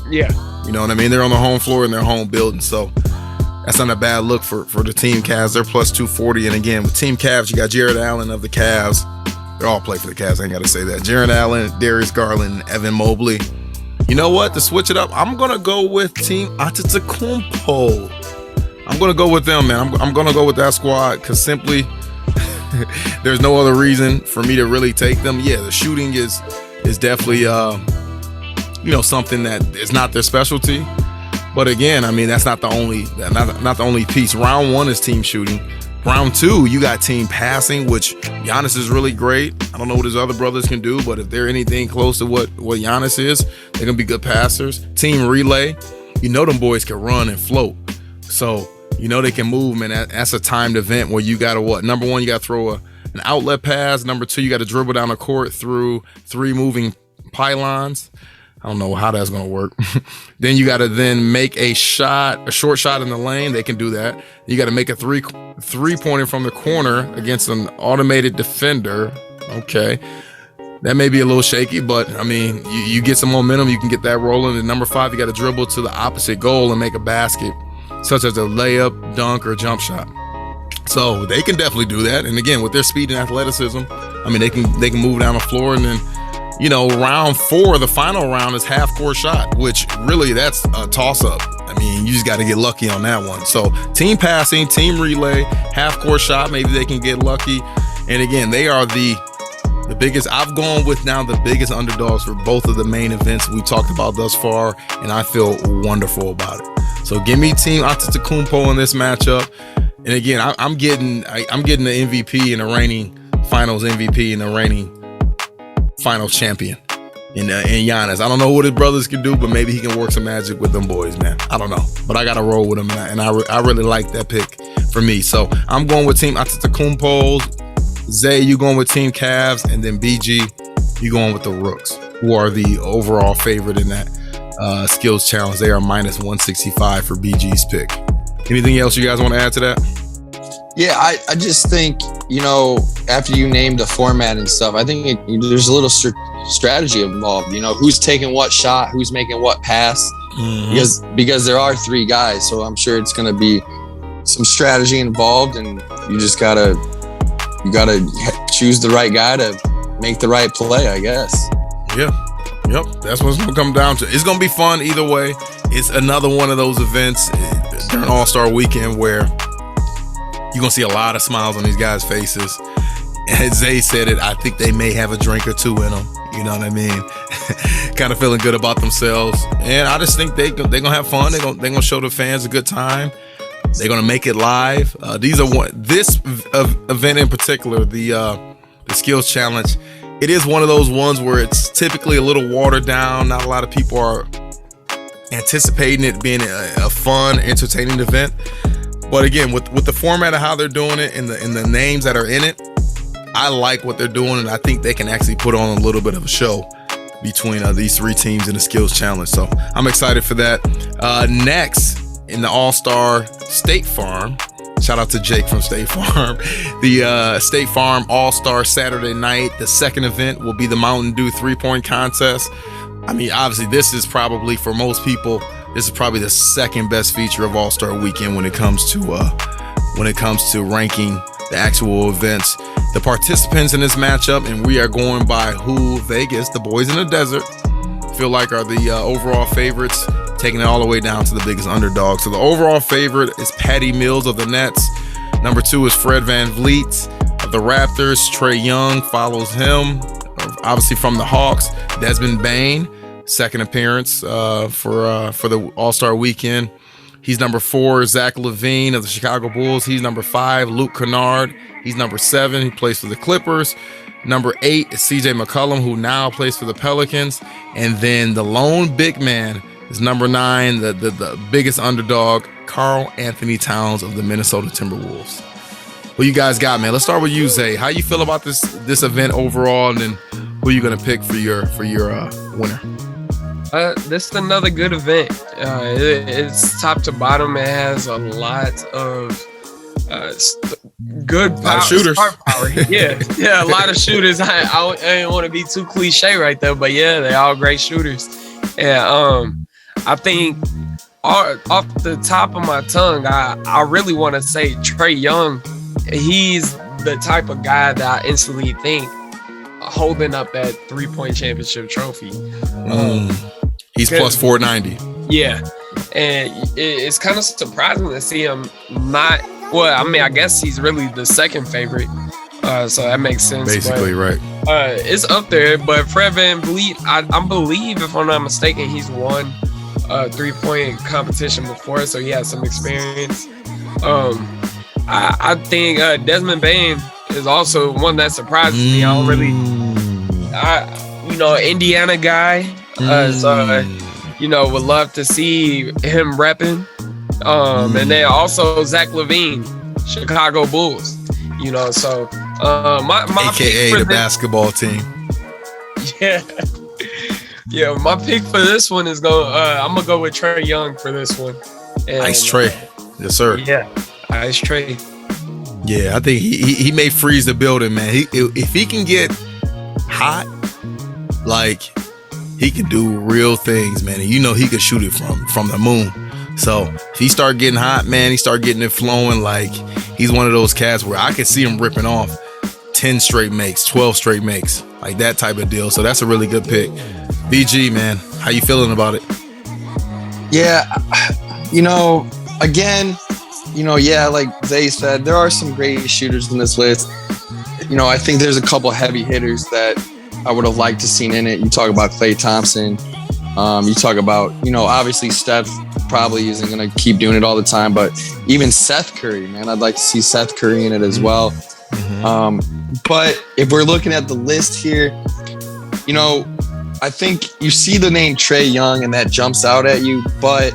Yeah. You know what I mean? They're on their home floor in their home building, so that's not a bad look for the Team Cavs. They're plus 240, and again, with Team Cavs, you got Jared Allen of the Cavs. They all play for the Cavs. I ain't got to say that. Jared Allen, Darius Garland, Evan Mobley. You know what? To switch it up, I'm gonna go with Team Antetokounmpo. I'm gonna go with them, man. I'm gonna go with that squad because simply there's no other reason for me to really take them. Yeah, the shooting is definitely something that is not their specialty. But again, I mean that's not the only piece. Round 1 is team shooting. Round 2, you got team passing, which Giannis is really great. I don't know what his other brothers can do, but if they're anything close to what Giannis is, they're going to be good passers. Team relay, them boys can run and float. So, they can move, man. That's a timed event where you got to Number 1, you got to throw an outlet pass. Number 2, you got to dribble down the court through 3 moving pylons. I don't know how that's going to work. Then you got to then make a short shot in the lane. They can do that. You got to make a three-pointer from the corner against an automated defender. Okay. That may be a little shaky, but I mean, you get some momentum. You can get that rolling. And number 5, you got to dribble to the opposite goal and make a basket, such as a layup, dunk, or jump shot. So they can definitely do that. And again, with their speed and athleticism, I mean, they can move down the floor. And then, round 4, the final round is half-court shot, which really that's a toss-up. I mean, you just got to get lucky on that one. So team passing, team relay, half-court shot, maybe they can get lucky. And again, they are the biggest. I've gone with now the biggest underdogs for both of the main events we talked about thus far, and I feel wonderful about it. So give me Team Antetokounmpo in this matchup. And again, I'm getting the MVP and the reigning Finals MVP and the reigning Finals champion in Giannis. I don't know what his brothers can do, but maybe he can work some magic with them boys, man. I don't know, but I got to roll with him, and I really like that pick for me. So I'm going with Team Antetokounmpo. Zay, you going with Team Cavs, and then BG, you going with the Rooks, who are the overall favorite in that skills challenge. They are minus 165 for BG's pick. Anything else you guys want to add to that? Yeah, I just think, after you named the format and stuff, I think there's a little strategy involved. Who's taking what shot, who's making what pass, because there are 3 guys. So I'm sure it's going to be some strategy involved, and you just got to choose the right guy to make the right play, I guess. Yeah. Yep. That's what it's going to come down to. It's going to be fun either way. It's another one of those events during All-Star Weekend where you're going to see a lot of smiles on these guys' faces. And Zay said it, I think they may have a drink or 2 in them. You know what I mean? Kind of feeling good about themselves. And I just think they're going to have fun. They're going to show the fans a good time. They're going to make it live. This event in particular, the Skills Challenge, it is one of those ones where it's typically a little watered down. Not a lot of people are anticipating it being a fun, entertaining event. But again, with the format of how they're doing it and the names that are in it, I like what they're doing, and I think they can actually put on a little bit of a show between these 3 teams in the Skills Challenge. So I'm excited for that. Next, in the All-Star State Farm, shout out to Jake from State Farm, the State Farm All-Star Saturday night, the second event will be the Mountain Dew 3-point contest. I mean, obviously, this is probably for most people this is probably the second best feature of All-Star Weekend when it comes to ranking the actual events. The participants in this matchup, and we are going by who Vegas, the boys in the desert, feel like are the overall favorites, taking it all the way down to the biggest underdog. So the overall favorite is Patty Mills of the Nets. Number 2 is Fred VanVleet of the Raptors. Trae Young follows him, obviously from the Hawks. Desmond Bain, second appearance for the All-Star Weekend. He's number 4. Zach LaVine of the Chicago Bulls. He's number 5. Luke Kennard. He's number 7. He plays for the Clippers. Number 8 is CJ McCollum, who now plays for the Pelicans. And then the lone big man is number 9, the biggest underdog, Karl Anthony Towns of the Minnesota Timberwolves. Who you guys got, man? Let's start with you, Zay. How you feel about this event overall, and then who you gonna pick for your winner? This is another good event. It's top to bottom. It has a lot of good power, shooters. Power. Yeah, a lot of shooters. I didn't want to be too cliche right there, but yeah, they're all great shooters. And I think off the top of my tongue, I really want to say Trae Young. He's the type of guy that I instantly think holding up that 3-point championship trophy. He's plus 490. Yeah, and it's kind of surprising to see him not. Well, I mean, I guess he's really the second favorite, so that makes sense. Basically, but, right. It's up there, but Fred VanVleet, I believe, if I'm not mistaken, he's won a 3-point competition before, so he has some experience. I think Desmond Bain is also one that surprises me. I don't really, Indiana guy, so would love to see him repping. And then also Zach LaVine, Chicago Bulls. So my AKA the basketball team. Yeah, my pick for this one is I'm gonna go with Trae Young for this one. And, Ice Trae, yes sir. Yeah, Ice Trae. Yeah, I think he may freeze the building, man. If he can get hot, like he can do real things, man. And he could shoot it from the moon. So if he start getting hot, man, he start getting it flowing. Like he's one of those cats where I could see him ripping off 10 straight makes, 12 straight makes, like that type of deal. So that's a really good pick. BG, man, how you feeling about it? Yeah, again, like Zay said, there are some great shooters in this list. I think there's a couple heavy hitters that I would have liked to seen in it. You talk about Klay Thompson. You talk about, obviously Steph probably isn't going to keep doing it all the time, but even Seth Curry, man, I'd like to see Seth Curry in it as well. But if we're looking at the list here, I think you see the name Trae Young and that jumps out at you, but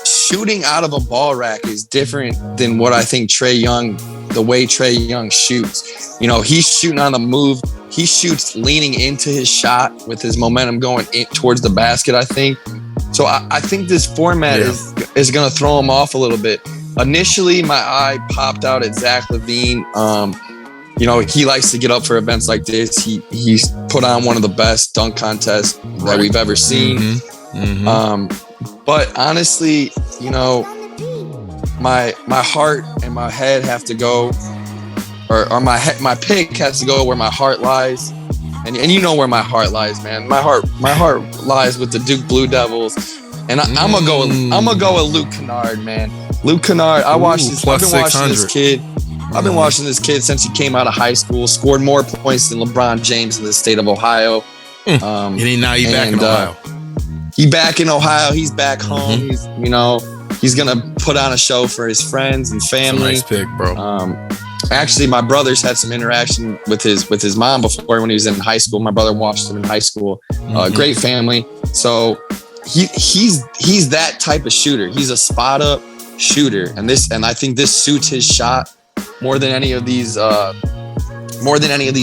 shooting out of a ball rack is different than what I think the way Trae Young shoots. He's shooting on the move. He shoots leaning into his shot with his momentum going towards the basket, I think. So I think this format is going to throw him off a little bit. Initially, my eye popped out at Zach LaVine. He likes to get up for events like this. He's put on one of the best dunk contests that we've ever seen. But honestly, my heart and my head have to go, or my pick has to go where my heart lies. And you know where my heart lies, man. My heart lies with the Duke Blue Devils. And I'm gonna go with Luke Kennard, man. Luke Kennard, I've been watching this kid. I've been watching this kid since he came out of high school. Scored more points than LeBron James in the state of Ohio. And he's back in Ohio. He's back in Ohio. He's back home. He's gonna put on a show for his friends and family. That's a nice pick, bro. Actually, my brother's had some interaction with his mom before when he was in high school. My brother watched him in high school. Great family. So he's that type of shooter. He's a spot up shooter, and I think this suits his shot more than any of these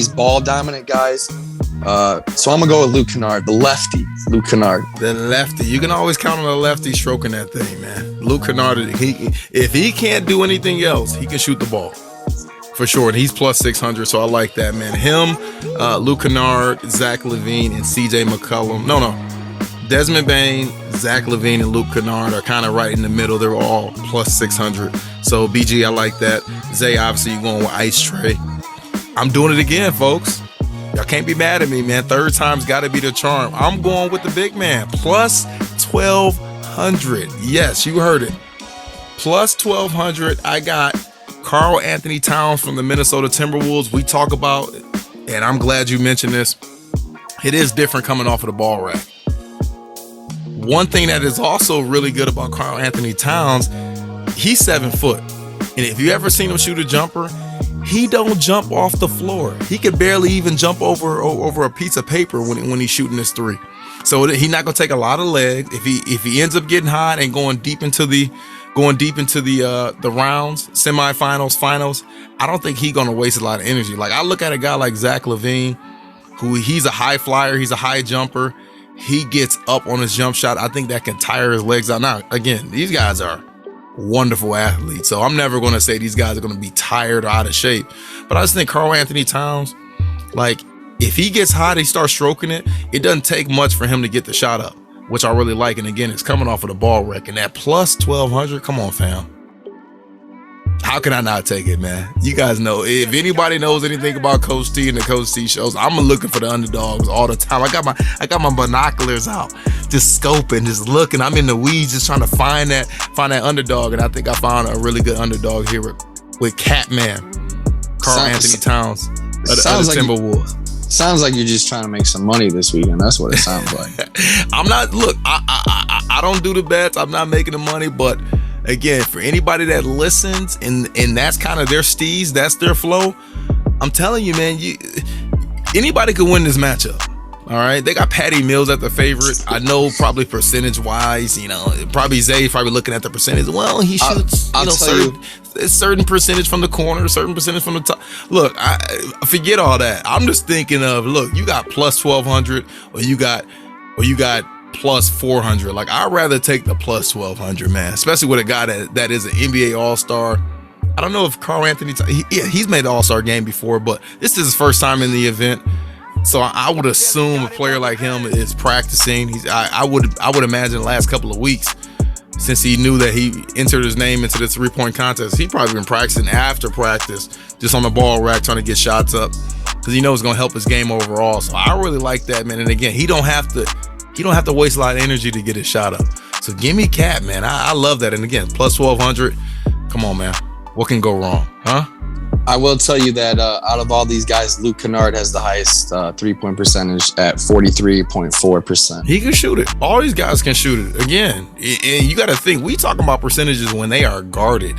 ball dominant guys. So I'm gonna go with Luke Kennard, the lefty. Luke Kennard, the lefty. You can always count on a lefty stroking that thing, man. Luke Kennard, if he can't do anything else, he can shoot the ball for sure. And he's plus 600, so I like that, man. Him, Luke Kennard, Zach LaVine, and CJ McCollum. No. Desmond Bain, Zach LaVine, and Luke Kennard are kind of right in the middle. They're all plus 600. So BG, I like that. Zay, obviously, you're going with Ice Tray. I'm doing it again, folks. Y'all can't be mad at me, man. Third time's got to be the charm. I'm going with the big man. Plus 1,200. Yes, you heard it. Plus 1,200. I got Karl Anthony Towns from the Minnesota Timberwolves. We talk about, and I'm glad you mentioned this, it is different coming off of the ball rack. One thing that is also really good about Karl Anthony Towns, he's 7 foot. And if you ever seen him shoot a jumper, he don't jump off the floor. He could barely even jump over a piece of paper when he's shooting this three. So he's not gonna take a lot of legs. If he ends up getting hot and going deep into the rounds, semifinals, finals, I don't think he's gonna waste a lot of energy. Like I look at a guy like Zach LaVine, who he's a high flyer, he's a high jumper. He gets up on his jump shot. I think that can tire his legs out. Now, again, these guys are wonderful athletes. So I'm never going to say these guys are going to be tired or out of shape. But I just think Karl Anthony Towns, like, if he gets hot, he starts stroking it, it doesn't take much for him to get the shot up, which I really like. And again, it's coming off of the ball wreck. And that plus 1,200, come on, fam. How can I not take it, man? You guys know, if anybody knows anything about Coach T and the Coach T shows, I'm looking for the underdogs all the time. I got my binoculars out, just scoping, just looking. I'm in the weeds, just trying to find that underdog. And I think I found a really good underdog here with Catman, Karl Anthony Towns, of the Timberwolves. Sounds like you're just trying to make some money this weekend. That's what it sounds like. I'm not. Look, I don't do the bets. I'm not making the money, but. Again, for anybody that listens and that's kind of their steez, that's their flow, I'm telling you, man, anybody could win this matchup. All right, they got Patty Mills at the favorite. I know probably percentage-wise, probably Zay's probably looking at the percentage. Well, he shoots, a certain percentage from the corner, a certain percentage from the top. Look, I forget all that. I'm just thinking of, look, you got plus 1,200, or you got plus 400. Like, I'd rather take the plus 1,200, man, especially with a guy that is an NBA All-Star. I don't know if Karl Anthony, he's made the All-Star game before, but this is his first time in the event. So I would assume a player like him is practicing. I would imagine the last couple of weeks, since he knew that he entered his name into the 3-point contest, he probably been practicing after practice, just on the ball rack, trying to get shots up, because he knows it's gonna help his game overall. So I really like that, man. And again, he don't have to waste a lot of energy to get his shot up. So give me Cat, man. I love that. And again, plus 1,200. Come on, man. What can go wrong, huh? I will tell you that out of all these guys, Luke Kennard has the highest 3-point percentage at 43.4%. He can shoot it. All these guys can shoot it. Again, and you got to think, we talking about percentages when they are guarded.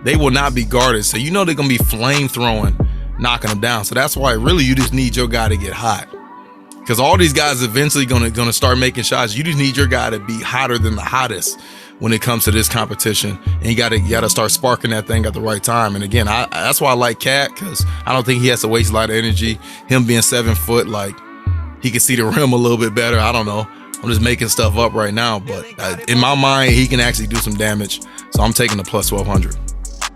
They will not be guarded. So they're going to be flame throwing, knocking them down. So that's why really you just need your guy to get hot. Because all these guys eventually gonna start making shots. You just need your guy to be hotter than the hottest when it comes to this competition, and you gotta start sparking that thing at the right time. And again, that's why I like Cat, because I don't think he has to waste a lot of energy. Him being 7 foot, like, he can see the rim a little bit better. I don't know. I'm just making stuff up right now, but in my mind, he can actually do some damage. So I'm taking the plus 1,200.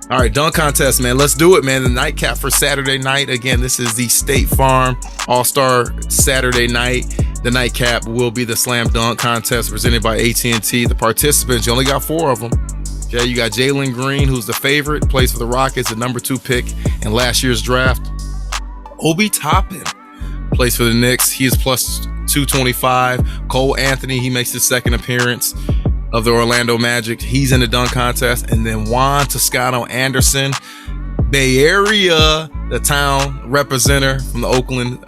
All right, dunk contest, man. Let's do it, man. The nightcap for Saturday night. Again, this is the State Farm All-Star Saturday night. The nightcap will be the slam dunk contest presented by AT&T. The participants, you only got 4 of them. Okay, you got Jaylen Green, who's the favorite, plays for the Rockets, the number 2 pick in last year's draft. Obi Toppin plays for the Knicks. He is plus 225. Cole Anthony, he makes his second appearance of the Orlando Magic. He's in the dunk contest. And then Juan Toscano Anderson, Bay Area, the town representative from the Oakland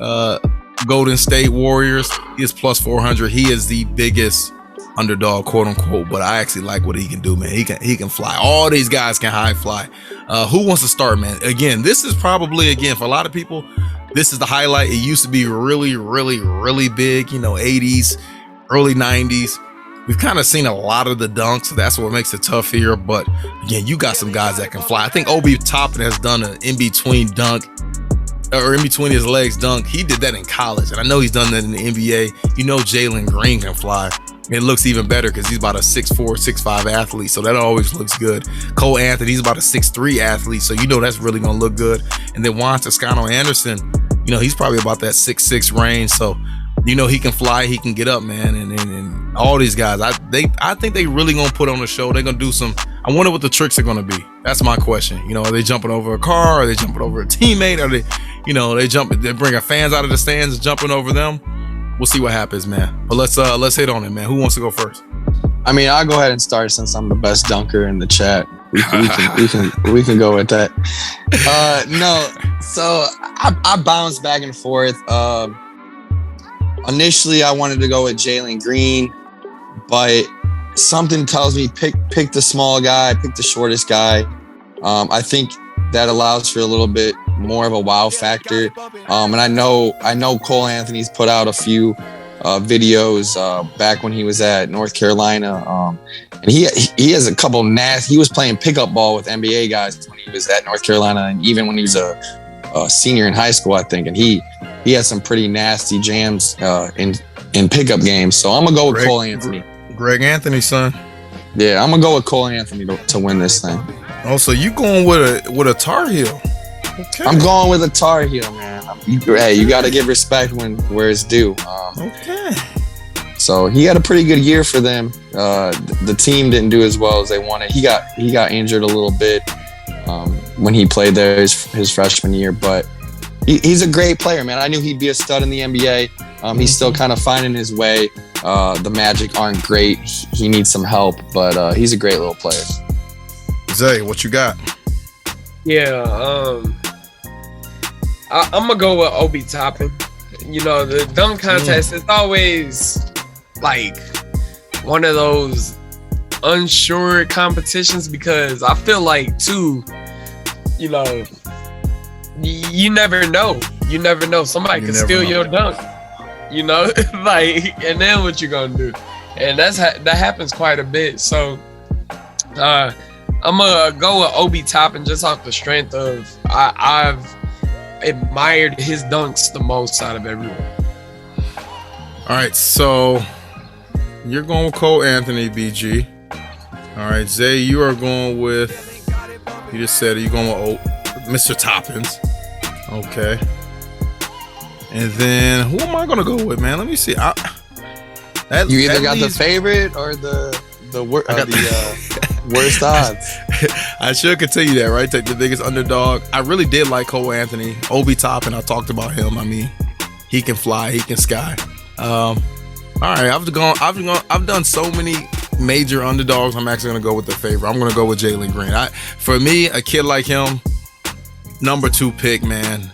Golden State Warriors. He is plus 400. He is the biggest underdog, quote unquote, but I actually like what he can do, man. He can fly. All these guys can high fly. Who wants to start, man? Again, this is probably, for a lot of people, this is the highlight. It used to be really, really, really big, 80s, early 90s. We've kind of seen a lot of the dunks, so that's what makes it tough here. But again, you got some guys that can fly. I think Obi Toppin has done an in-between dunk, or in between his legs dunk. He did that in college, and I know he's done that in the NBA. Jaylen Green can fly. It looks even better because he's about a 6'4", 6'5" athlete, so that always looks good. Cole Anthony, he's about a 6'3" athlete, so that's really going to look good. And then Juan Toscano Anderson, he's probably about that 6'6" range, so You know, he can fly, he can get up, man, and all these guys. I think they really gonna put on a show. They're gonna do some. I wonder what the tricks are gonna be. That's my question. You know, are they jumping over a car? Are they jumping over a teammate? Are they, you know, they bringing fans out of the stands and jumping over them? We'll see what happens, man. But let's hit on it, man. Who wants to go first? I mean, I'll go ahead and start since I'm the best dunker in the chat. We can go with that. No, so I bounced back and forth. Initially, I wanted to go with Jalen Green, but something tells me pick the small guy, pick the shortest guy. I think that allows for a little bit more of a wow factor. And I know Cole Anthony's put out a few videos back when he was at North Carolina, and he has a couple nasty. He was playing pickup ball with NBA guys when he was at North Carolina, and even when he was a senior in high school, I think. And he has some pretty nasty jams in pickup games. So I'm gonna go with Cole Anthony. Greg Anthony, son. Yeah, I'm gonna go with Cole Anthony to win this thing. Oh, so you going with a Tar Heel? Okay. I'm going with a Tar Heel, man. You got to give respect where it's due. Okay. So he had a pretty good year for them. The team didn't do as well as they wanted. He got injured a little bit when he played there his freshman year, but he's a great player, man. I knew he'd be a stud in the NBA. He's still kind of finding his way. The Magic aren't great. He needs some help, but he's a great little player. Zay, what you got? Yeah, I'm gonna go with Obi Toppin. You know, the dunk contest is always like one of those unsure competitions because I feel like too, you know, you never know. You never know. Somebody could steal your dunk. You know, like, and then what you gonna do? And that happens quite a bit. So, I'm gonna go with Obi Toppin just off the strength of I've admired his dunks the most out of everyone. All right, so you're going with Cole Anthony, BG. All right, Zay, you are going with, you just said it, you're going with Mr. Toppins. Okay. And then who am I gonna go with, man? Let me see. You either got the favorite or the worst odds. I should continue that, right? Take the biggest underdog. I really did like Cole Anthony. Obi Toppin, I talked about him. I mean, he can fly, he can sky. All right, I've done so many major underdogs. I'm actually gonna go with the favorite. I'm gonna go with Jaylen Green. For me, a kid like him, number 2 pick, man.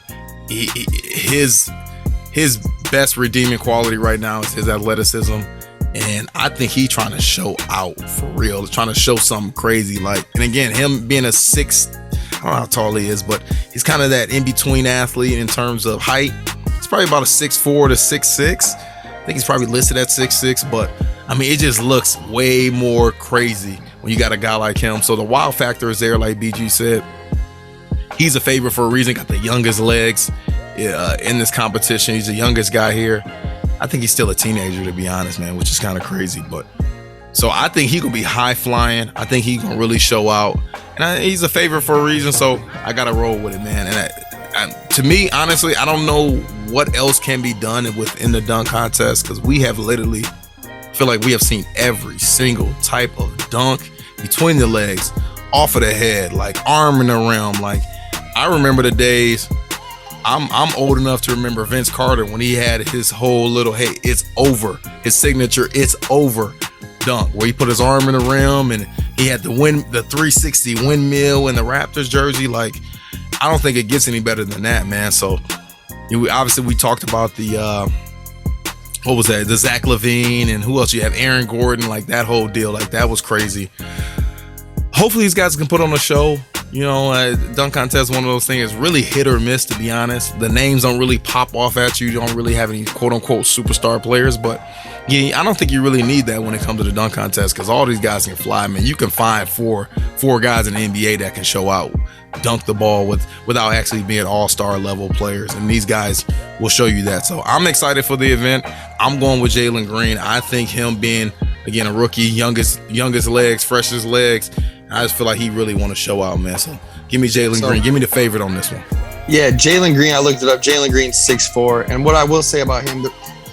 His best redeeming quality right now is his athleticism. And I think he's trying to show out for real. He's trying to show something crazy. Like, and again, him being a 6, I don't know how tall he is, but he's kind of that in-between athlete in terms of height. He's probably about a 6'4" to 6'6". I think he's probably listed at 6'6", but I mean, it just looks way more crazy when you got a guy like him. So the wow factor is there, like BG said. He's a favorite for a reason. Got the youngest legs in this competition. He's the youngest guy here. I think he's still a teenager, to be honest, man, which is kind of crazy. But so I think he gonna be high flying. I think he gonna really show out, and he's a favorite for a reason. So I gotta roll with it, man. And to me, honestly, I don't know what else can be done within the dunk contest because we have literally feel like we have seen every single type of dunk between the legs, off of the head, like arm in the rim. Like I remember the days. I'm old enough to remember Vince Carter when he had his whole little, hey, it's over. His signature, it's over dunk, where he put his arm in the rim and he had the 360 windmill in the Raptors jersey. Like, I don't think it gets any better than that, man. So, obviously, we talked about the, what was that? The Zach LaVine and who else? You have Aaron Gordon, like that whole deal. Like, that was crazy. Hopefully, these guys can put on a show. You know, dunk contest is one of those things. It's really hit or miss, to be honest. The names don't really pop off at you. You don't really have any quote-unquote superstar players. But, yeah, I don't think you really need that when it comes to the dunk contest because all these guys can fly, man. You can find four guys in the NBA that can show out, dunk the ball without actually being all-star level players. And these guys will show you that. So I'm excited for the event. I'm going with Jaylen Green. I think him being, again, a rookie, youngest legs, freshest legs, I just feel like he really want to show out, man. So give me Jaylen Green. Give me the favorite on this one. Yeah, Jaylen Green, I looked it up. Jaylen Green, 6'4". And what I will say about him,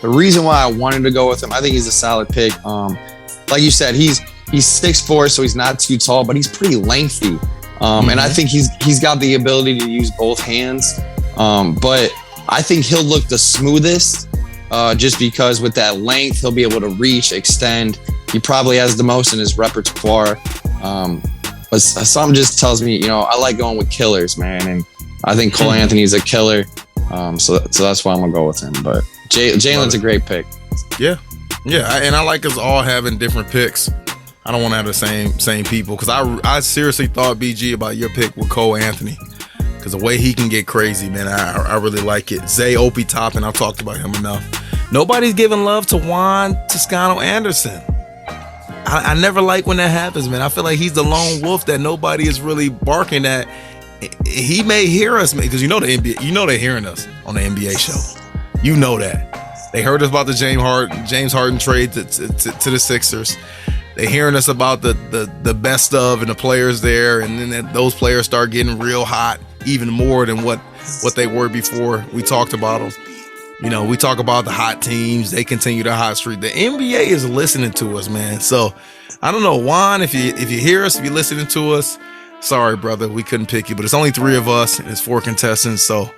the reason why I wanted to go with him, I think he's a solid pick. Like you said, he's 6'4", so he's not too tall, but he's pretty lengthy. And I think he's got the ability to use both hands. But I think he'll look the smoothest just because with that length, he'll be able to reach, extend. He probably has the most in his repertoire. But something just tells me, I like going with killers, man. And I think Cole Anthony's a killer. So that's why I'm going to go with him. But Jalen's a great pick. Yeah. Yeah. And I like us all having different picks. I don't want to have the same people because I seriously thought, BG, about your pick with Cole Anthony because the way he can get crazy, man, I really like it. Zay Opie Toppin, I've talked about him enough. Nobody's giving love to Juan Toscano-Anderson. I never like when that happens, man. I feel like he's the lone wolf that nobody is really barking at. He may hear us, man, because the NBA, they're hearing us on the NBA show. You know that. They heard us about the James Harden trade to the Sixers. They're hearing us about the best of and the players there, and then those players start getting real hot, even more than what they were before we talked about them. We talk about the hot teams. They continue the hot streak. The NBA is listening to us, man. So I don't know, Juan, if you hear us, if you're listening to us, sorry, brother, we couldn't pick you. But it's only 3 of us, and it's 4 contestants, so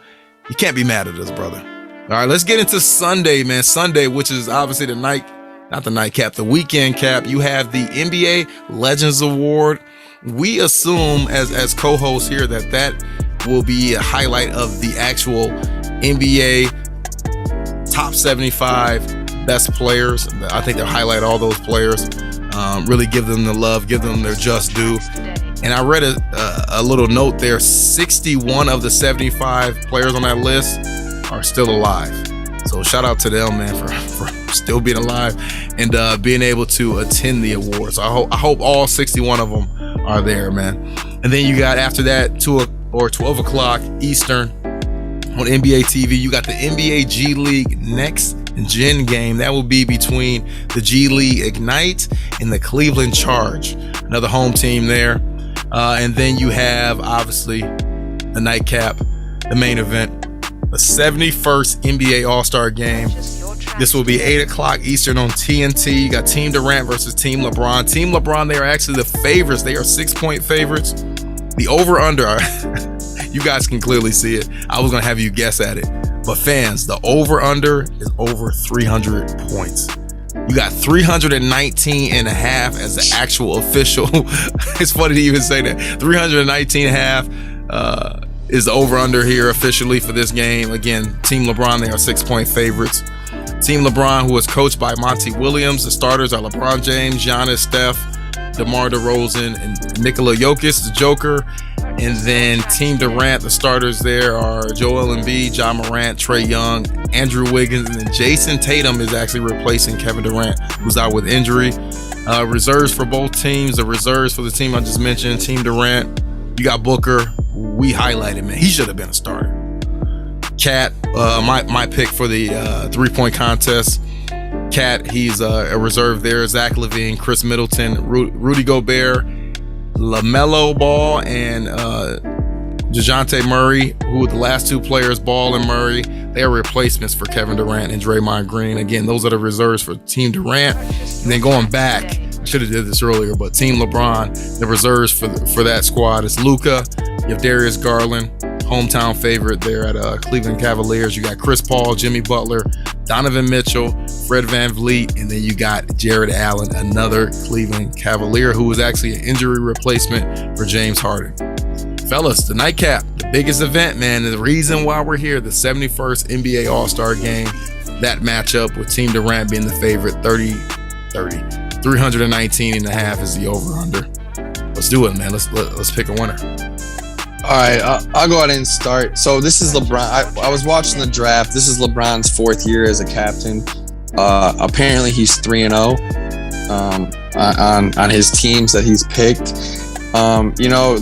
you can't be mad at us, brother. All right, let's get into Sunday, man. Sunday, which is obviously the weekend cap. You have the NBA Legends Award. We assume as co-hosts here that will be a highlight of the actual NBA top 75 best players. I think they'll highlight all those players, really give them the love, give them their just due. And I read a little note there. 61 of the 75 players on that list are still alive. So shout out to them, man, for still being alive and being able to attend the awards. I hope all 61 of them are there, man. And then you got after that 2 or 12 o'clock Eastern on NBA TV, you got the NBA G League Next Gen game. That will be between the G League Ignite and the Cleveland Charge, another home team there. And then you have obviously the nightcap, the main event, the 71st NBA All-Star game. This will be 8 o'clock Eastern on TNT. You got Team Durant versus Team LeBron. Team LeBron, they are actually the favorites. They are 6-point favorites. The over-under, you guys can clearly see it. I was going to have you guess at it. But fans, the over-under is over 300 points. You got 319 and a half as the actual official. It's funny to even say that. 319 and a half is the over-under here officially for this game. Again, Team LeBron, they are 6-point favorites. Team LeBron, who is coached by Monty Williams. The starters are LeBron James, Giannis, Steph, DeMar DeRozan, and Nikola Jokic, the Joker. And then Team Durant, the starters there are Joel Embiid, John Morant, Trae Young, Andrew Wiggins, and then Jason Tatum is actually replacing Kevin Durant, who's out with injury. Reserves for both teams. The reserves for the team I just mentioned, Team Durant, you got Booker. We highlighted, man. He should have been a starter. Cat, my pick for the 3-point contest. Cat, he's a reserve there. Zach LaVine, Chris Middleton, Rudy Gobert, LaMelo Ball, and DeJounte Murray, who the last 2 players, Ball and Murray, they are replacements for Kevin Durant and Draymond Green. Again, those are the reserves for Team Durant. And then going back, I should have did this earlier, but Team LeBron, the reserves for that squad is Luka. You have Darius Garland, hometown favorite there at Cleveland Cavaliers. You got Chris Paul, Jimmy Butler, Donovan Mitchell, Fred VanVleet, and then you got Jared Allen, another Cleveland Cavalier who was actually an injury replacement for James Harden. Fellas, the nightcap, the biggest event, man, the reason why we're here, the 71st NBA All-Star game, that matchup with Team Durant being the favorite, 30-30. 319 and a half is the over-under. Let's do it, man. Let's pick a winner. All right, I'll go ahead and start. So this is LeBron. I was watching the draft. This is LeBron's 4th year as a captain. Apparently he's 3-0 on his teams that he's picked.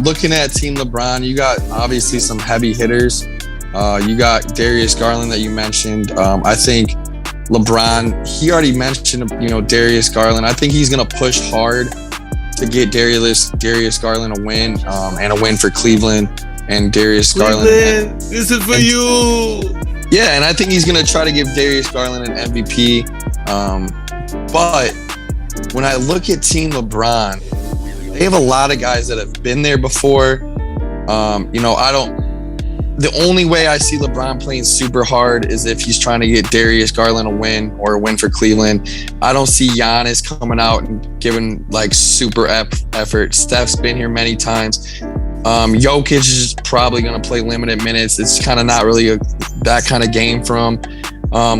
Looking at Team LeBron, you got obviously some heavy hitters. You got Darius Garland that you mentioned. I think LeBron, he already mentioned, Darius Garland. I think he's going to push hard to get Darius Garland a win, and a win for Cleveland and Darius Garland. This is for you. Yeah, and I think he's going to try to give Darius Garland an MVP. But when I look at Team LeBron, they have a lot of guys that have been there before. The only way I see LeBron playing super hard is if he's trying to get Darius Garland a win or a win for Cleveland. I don't see Giannis coming out and giving like super effort. Steph's been here many times. Jokic is probably going to play limited minutes. It's kind of not really that kind of game for him.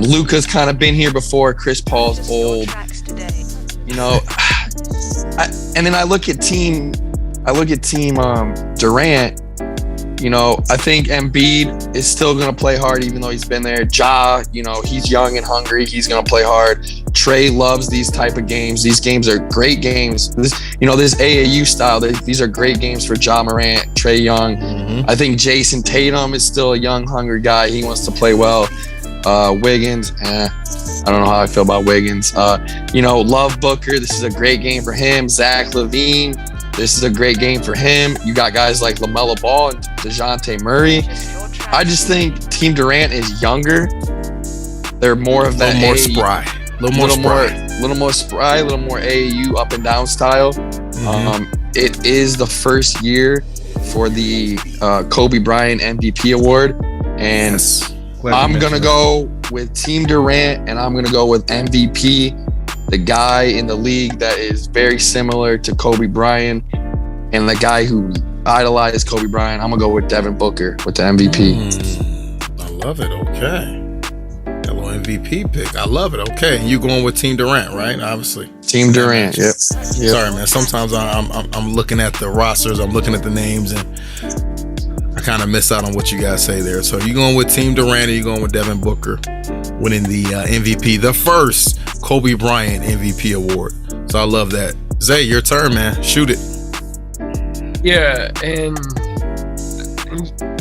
Luka's kind of been here before. Chris Paul's old. And then I look at team Durant. I think Embiid is still going to play hard even though he's been there. Ja, he's young and hungry. He's going to play hard. Trey loves these type of games. These games are great games. This AAU style, these are great games for Ja Morant, Trey Young. Mm-hmm. I think Jason Tatum is still a young, hungry guy. He wants to play well. Wiggins, I don't know how I feel about Wiggins. Love Booker. This is a great game for him. Zach LaVine. This is a great game for him. You got guys like LaMelo Ball and DeJounte Murray. I just think Team Durant is younger. They're more of that more spry. A little more spry, a little more AAU up and down style. Mm-hmm. It is the first year for the Kobe Bryant MVP award. And yes. I'm going to go with Team Durant, and I'm going to go with MVP. The guy in the league that is very similar to Kobe Bryant and the guy who idolized Kobe Bryant, I'm going to go with Devin Booker with the MVP. I love it. Okay. That little MVP pick. I love it. Okay. And you going with Team Durant, right? Obviously. Team Durant. Yep. Sorry, man. Sometimes I'm looking at the rosters. I'm looking at the names and I kind of miss out on what you guys say there. So you going with Team Durant or you going with Devin Booker winning the MVP, the first Kobe Bryant MVP award. So I love that. Zay, your turn, man. Shoot it. Yeah, and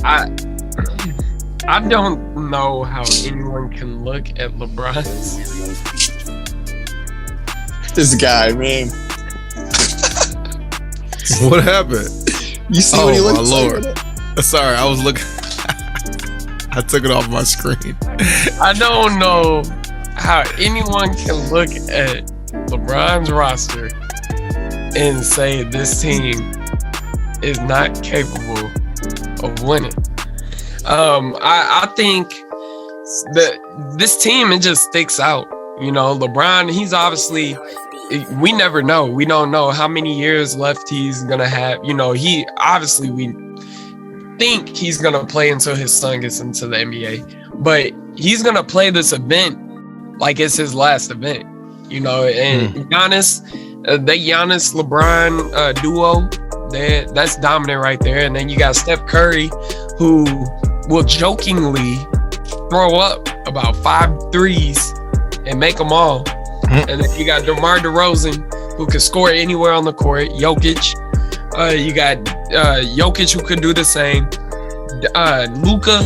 I don't know how anyone can look at LeBron. This guy, man. What happened? You see what he looks like? Oh, my Lord. Sorry, I was looking. I took it off my screen. I don't know how anyone can look at LeBron's roster and say this team is not capable of winning. I think that this team, it just sticks out. LeBron, he's obviously, we never know. We don't know how many years left he's going to have. We think he's going to play until his son gets into the NBA. But he's going to play this event like it's his last event. And Giannis, the Giannis LeBron duo, that's dominant right there. And then you got Steph Curry, who will jokingly throw up about 5 threes and make them all. And then you got DeMar DeRozan, who can score anywhere on the court. Jokic. You got Jokic, who could do the same. Luka,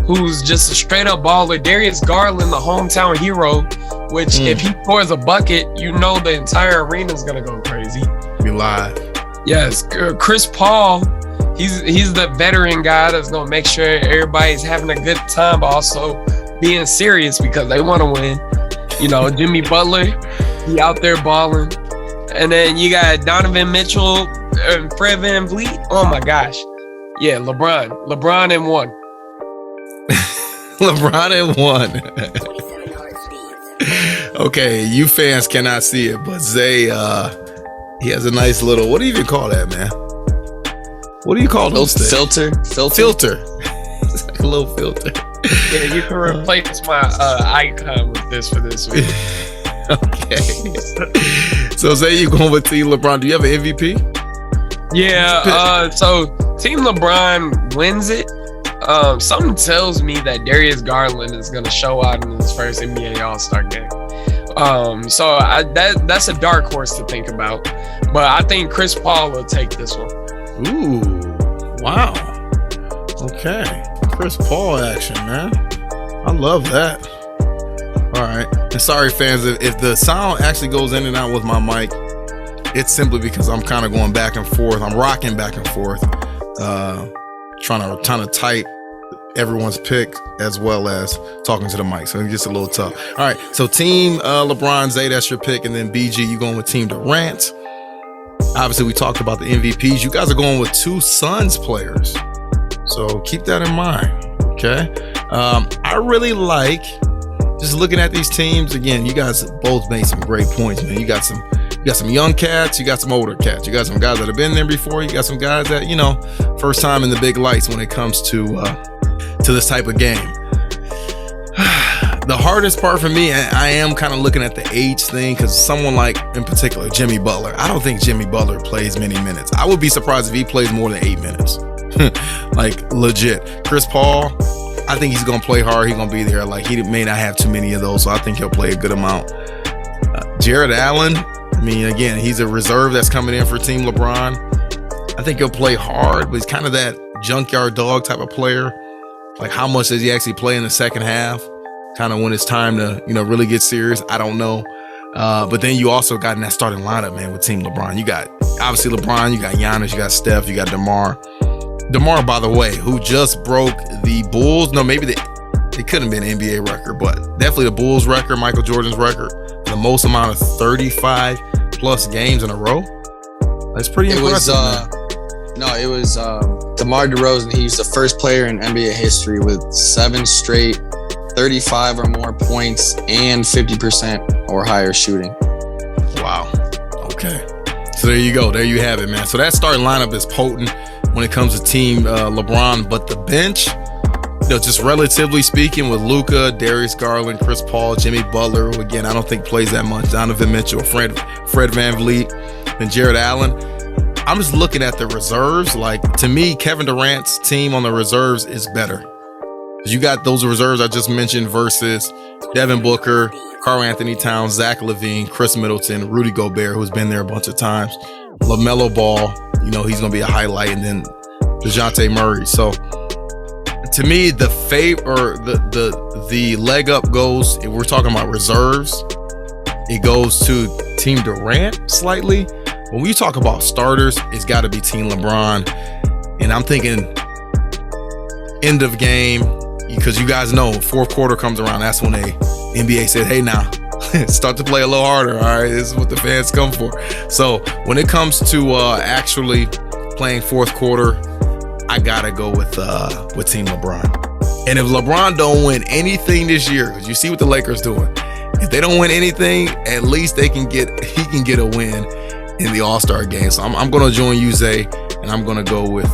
who's just a straight up baller. Darius Garland, the hometown hero, which if he pours a bucket, the entire arena is gonna go crazy. Be live. Yes, Chris Paul, he's the veteran guy that's gonna make sure everybody's having a good time, but also being serious because they want to win. Jimmy Butler, he out there balling. And then you got Donovan Mitchell and Fred VanVleet. Oh my gosh. Yeah, LeBron and one. LeBron and one. Okay, you fans cannot see it, but Zay, he has a nice little, what do you even call that, man? What do you call those things? Filter. It's like a little filter. Yeah, you can replace my icon with this for this week. Okay. So Zay, you going with Team LeBron. Do you have an MVP? Yeah, so Team LeBron wins it. Something tells me that Darius Garland is going to show out in his first NBA All-Star game. So that's a dark horse to think about. But I think Chris Paul will take this one. Ooh, wow. Okay. Chris Paul action, man. I love that. All right. And sorry, fans, if the sound actually goes in and out with my mic, it's simply because I'm kind of going back and forth. I'm rocking back and forth, trying to type everyone's pick as well as talking to the mic. So it gets a little tough. All right. So team LeBron, Zay, that's your pick. And then BG, you going with team Durant. Obviously, we talked about the MVPs. You guys are going with 2 Suns players. So keep that in mind. Okay. I really like just looking at these teams. Again, you guys both made some great points, man. You got some young cats, you got some older cats, you got some guys that have been there before, you got some guys that, you know, first time in the big lights when it comes to this type of game. The hardest part for me, I am kind of looking at the age thing, because someone like, in particular, Jimmy Butler, I don't think Jimmy Butler plays many minutes. I would be surprised if he plays more than 8 minutes. Like, legit. Chris Paul, I think he's going to play hard. He's going to be there. Like, he may not have too many of those, so I think he'll play a good amount. Jared Allen, I mean, again, he's a reserve that's coming in for Team LeBron. I think he'll play hard, but he's kind of that junkyard dog type of player. Like, how much does he actually play in the second half? Kind of when it's time to, you know, really get serious. I don't know. But then you also got in that starting lineup, man, with Team LeBron. You got, obviously, LeBron, you got Giannis, you got Steph, you got DeMar. DeMar, by the way, who just broke the Bulls. No, maybe it couldn't have been an NBA record, but definitely the Bulls record, Michael Jordan's record. The most amount of 35 plus games in a row. That's pretty impressive. It was DeMar DeRozan. He's the first player in NBA history with 7 straight 35 or more points and 50% or higher shooting. Wow. Okay. So there you go. There you have it, man. So that starting lineup is potent when it comes to Team LeBron, but the bench, you know, just relatively speaking, with Luka, Darius Garland, Chris Paul, Jimmy Butler, who again I don't think plays that much, Donovan Mitchell, Fred VanVleet, and Jared Allen. I'm just looking at the reserves. Like, to me, Kevin Durant's team on the reserves is better. You got those reserves I just mentioned versus Devin Booker, Karl Anthony Towns, Zach LaVine, Chris Middleton, Rudy Gobert, who's been there a bunch of times, LaMelo Ball, you know, he's going to be a highlight, and then DeJounte Murray. So to me, the leg up goes, if we're talking about reserves, it goes to Team Durant slightly. When we talk about starters, it's got to be Team LeBron. And I'm thinking end of game, because you guys know fourth quarter comes around. That's when NBA said, hey, now start to play a little harder. All right, this is what the fans come for. So when it comes to actually playing fourth quarter, I gotta go with Team LeBron. And if LeBron don't win anything this year, because you see what the Lakers doing, if they don't win anything, at least he can get a win in the All-Star game. So I'm gonna join you, Zay, and I'm gonna go with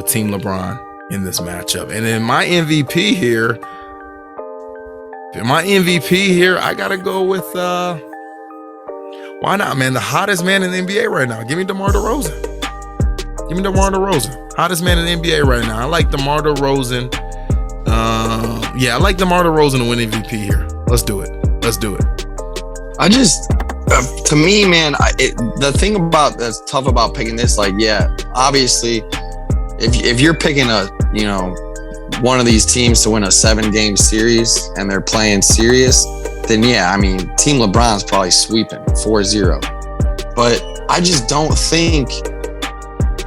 Team LeBron in this matchup. And then my MVP here, I gotta go with why not, man? The hottest man in the NBA right now. Give me DeMar DeRozan. Hottest man in the NBA right now. I like DeMar DeRozan. I like DeMar DeRozan to win MVP here. Let's do it. I just, to me, man, the thing that's tough about picking this, like, yeah, obviously, if you're picking one of these teams to win a 7-game series and they're playing serious, then yeah, I mean, Team LeBron's probably sweeping 4-0. But I just don't think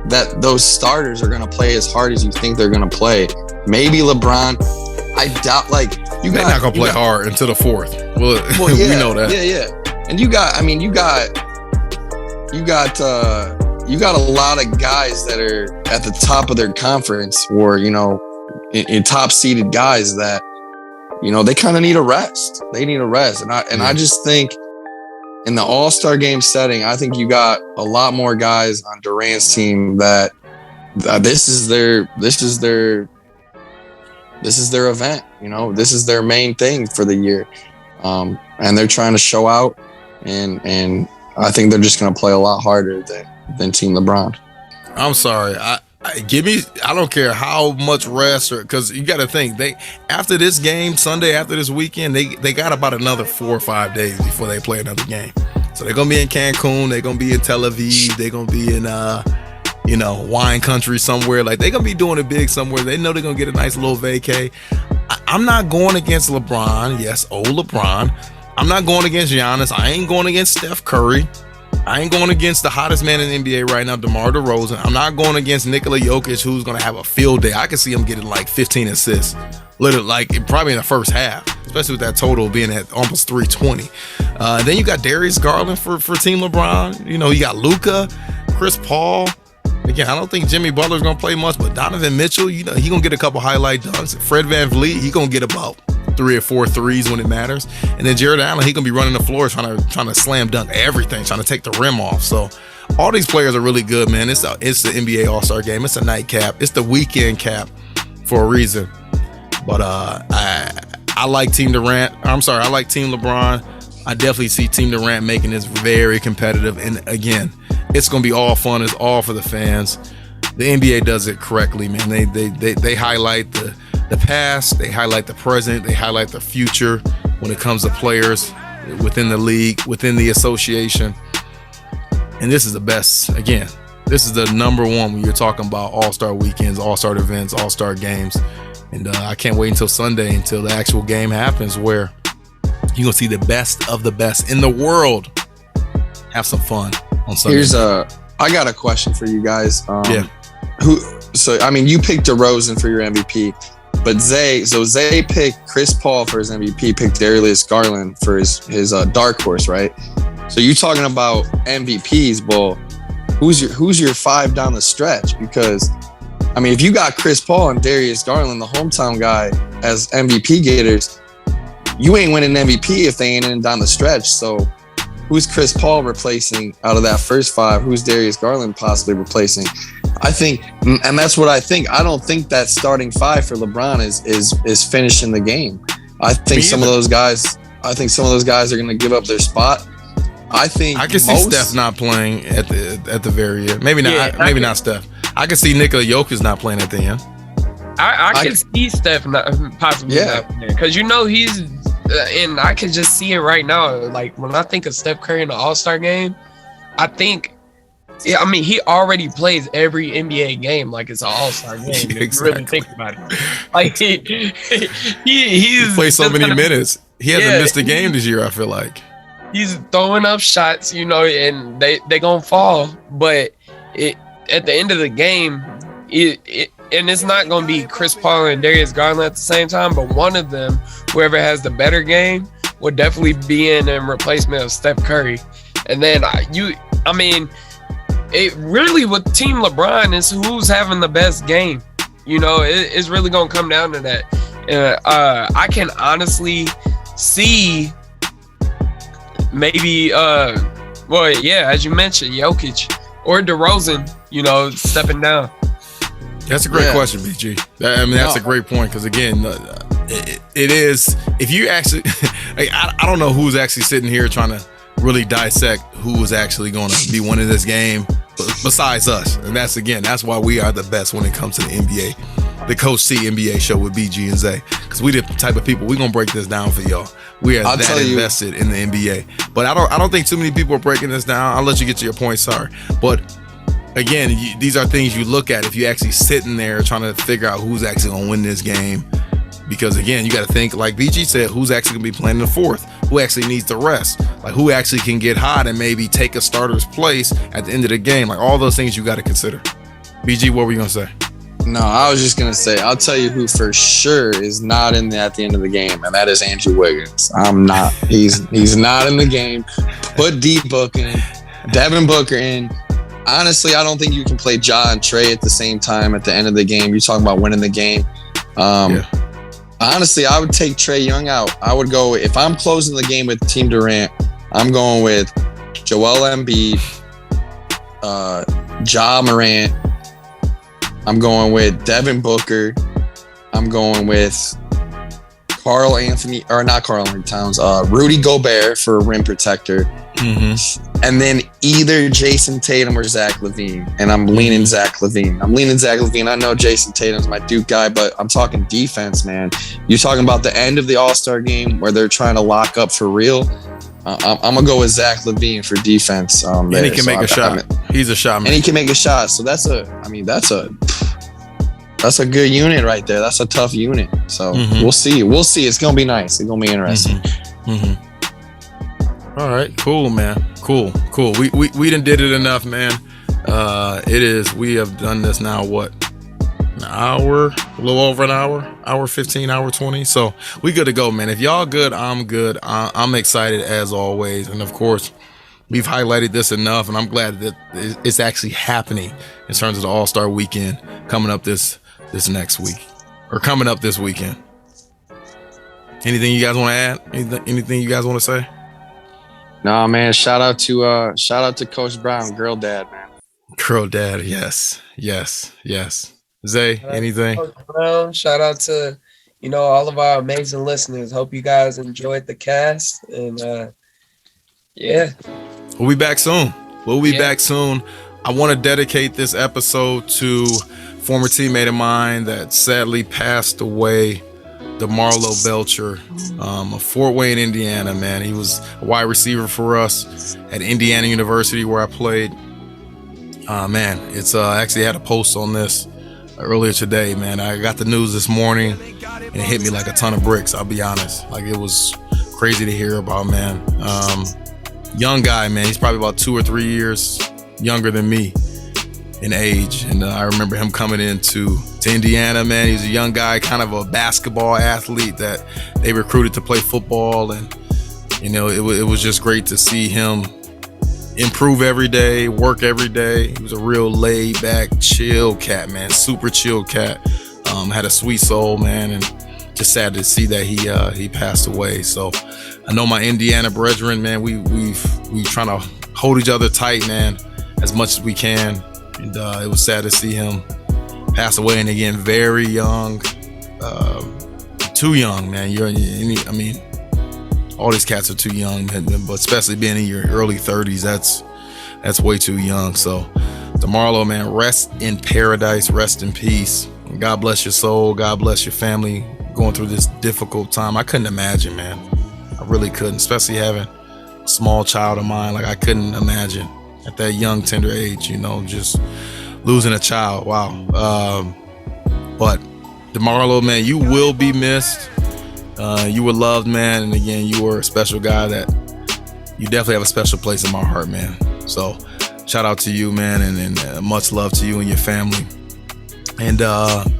that those starters are going to play as hard as you think they're going to play. Maybe LeBron, I doubt, they're not going to play hard until the fourth. Well, yeah, we know that. Yeah. And you got a lot of guys that are at the top of their conference, or, in top seeded guys that, they kind of need a rest. They need a rest. I just think in the All-Star game setting, I think you got a lot more guys on Durant's team that this is their event. This is their main thing for the year. And they're trying to show out, and I think they're just going to play a lot harder than Team LeBron. I'm sorry. I don't care how much rest, because you got to think, after this game Sunday, after this weekend, they got about another 4 or 5 days before they play another game. So they're gonna be in Cancun, they're gonna be in Tel Aviv, they're gonna be in wine country somewhere. Like, they're gonna be doing it big somewhere. They know they're gonna get a nice little vacay. I'm not going against LeBron. Yes, old LeBron. I'm not going against Giannis. I ain't going against Steph Curry. I ain't going against the hottest man in the NBA right now, DeMar DeRozan. I'm not going against Nikola Jokic, who's going to have a field day. I can see him getting like 15 assists, literally, like probably in the first half, especially with that total being at almost 320. Then you got Darius Garland for Team LeBron. You know, you got Luka, Chris Paul. Again, I don't think Jimmy Butler's going to play much, but Donovan Mitchell, you know, he going to get a couple highlight dunks. Fred VanVleet, he going to get about 3 or 4 threes when it matters. And then Jared Allen, he going to be running the floor trying to slam dunk everything, trying to take the rim off. So all these players are really good, man. It's the NBA All-Star game. It's a nightcap. It's the weekend cap for a reason. But I like Team Durant. I like Team LeBron. I definitely see Team Durant making this very competitive. And again, it's going to be all fun. It's all for the fans. The NBA does it correctly, man. They highlight the past. They highlight the present. They highlight the future when it comes to players within the league, within the association. And this is the best. Again, this is the number one when you're talking about All-Star weekends, All-Star events, All-Star games. And I can't wait until Sunday, until the actual game happens, where you're going to see the best of the best in the world have some fun on Sunday. I got a question for you guys. Yeah. You picked DeRozan for your MVP, but Zay picked Chris Paul for his MVP, picked Darius Garland for his dark horse, right? So you talking about MVPs, well, who's your 5 down the stretch? Because I mean, if you got Chris Paul and Darius Garland, the hometown guy, as MVP getters, you ain't winning MVP if they ain't in down the stretch. So who's Chris Paul replacing out of that first 5? Who's Darius Garland possibly replacing? I think, and that's what I think. I don't think that starting 5 for LeBron is finishing the game. I think some of those guys are going to give up their spot. I can see Steph not playing at the very end. Maybe not. Yeah, maybe not Steph. I can see Nikola Jokic not playing at the end. I can see Steph possibly not playing, because you know he's and I can just see it right now. Like when I think of Steph Curry in the All-Star game, I think, he already plays every NBA game like it's an All-Star game. Exactly. If you really think about it, like he plays so many minutes. He hasn't missed a game this year, I feel like. He's throwing up shots, and they gonna fall. But at the end of the game, and it's not going to be Chris Paul and Darius Garland at the same time, but one of them, whoever has the better game, will definitely be in replacement of Steph Curry. And then it really with Team LeBron is who's having the best game. It's really going to come down to that. I can honestly see maybe, as you mentioned, Jokic or DeRozan, stepping down. That's a great question, BG. That's a great point, because again, it is, if you actually, I don't know who's actually sitting here trying to really dissect who is actually going to be winning this game besides us. And that's why we are the best when it comes to the NBA, the Coach C NBA show with BG and Zay, because we the type of people, we're going to break this down for y'all. We are invested in the NBA. But I don't think too many people are breaking this down. I'll let you get to your point, sorry. But again, these are things you look at if you actually sitting there trying to figure out who's actually going to win this game. Because again, you got to think, like BG said, who's actually going to be playing in the fourth? Who actually needs the rest? Like who actually can get hot and maybe take a starter's place at the end of the game? Like all those things you got to consider. BG, what were you going to say? No, I was just going to say, I'll tell you who for sure is not in at the end of the game, and that is Andrew Wiggins. He's not in the game. Put D-Book in, Devin Booker in. Honestly, I don't think you can play Ja and Trey at the same time at the end of the game. You're talking about winning the game. Honestly, I would take Trae Young out. I would go, if I'm closing the game with Team Durant, I'm going with Joel Embiid, Ja Morant. I'm going with Devin Booker. I'm going with Rudy Gobert for a rim protector. Mm-hmm. And then either Jason Tatum or Zach LaVine. And I'm leaning Zach LaVine. I know Jason Tatum's my Duke guy, but I'm talking defense, man. You're talking about the end of the All-Star game where they're trying to lock up for real. I'm going to go with Zach LaVine for defense. And he can make a shot. He's a shot man. And he can make a shot. So that's a good unit right there. That's a tough unit. So we'll see. It's going to be nice. It's going to be interesting. Mm-hmm. All right, cool, man. Cool. We done did it enough, man. We have done this now, what? An hour, a little over an hour 15, hour 20. So we good to go, man. If y'all good, I'm good. I'm excited as always. And of course, we've highlighted this enough, and I'm glad that it's actually happening in terms of the All-Star weekend coming up this next week, or coming up this weekend. Anything you guys want to add? Anything you guys want to say? No, man. Shout out to Coach Brown, girl dad, man. Girl dad, yes. Zay, anything? Coach Brown, shout out to all of our amazing listeners. Hope you guys enjoyed the cast, and yeah, we'll be back soon. I want to dedicate this episode to former teammate of mine that sadly passed away, the Marlo Belcher, of Fort Wayne, Indiana. Man, he was a wide receiver for us at Indiana University where I played. Man, it's actually had a post on this earlier today, man. I got the news this morning and it hit me like a ton of bricks, I'll be honest. Like, it was crazy to hear about, man. Young guy, man. He's probably about 2 or 3 years younger than me in age. And I remember him coming into Indiana, man. He was a young guy, kind of a basketball athlete that they recruited to play football. And, it was just great to see him improve every day, work every day. He was a real laid back, chill cat, man. Super chill cat. Had a sweet soul, man, and just sad to see that he passed away. So I know my Indiana brethren, man, we trying to hold each other tight, man, as much as we can. And it was sad to see him pass away, and again, very young, too young, man. All these cats are too young, but especially being in your early 30s, that's way too young. So, to Marlo, man, rest in paradise, rest in peace. God bless your soul. God bless your family going through this difficult time. I couldn't imagine, man. I really couldn't, especially having a small child of mine. Like, I couldn't imagine at that young, tender age, just losing a child. Wow. But to Marlo, man, you will be missed. You were loved, man, and again, you were a special guy that you definitely have a special place in my heart, man. So shout out to you, man, and much love to you and your family. And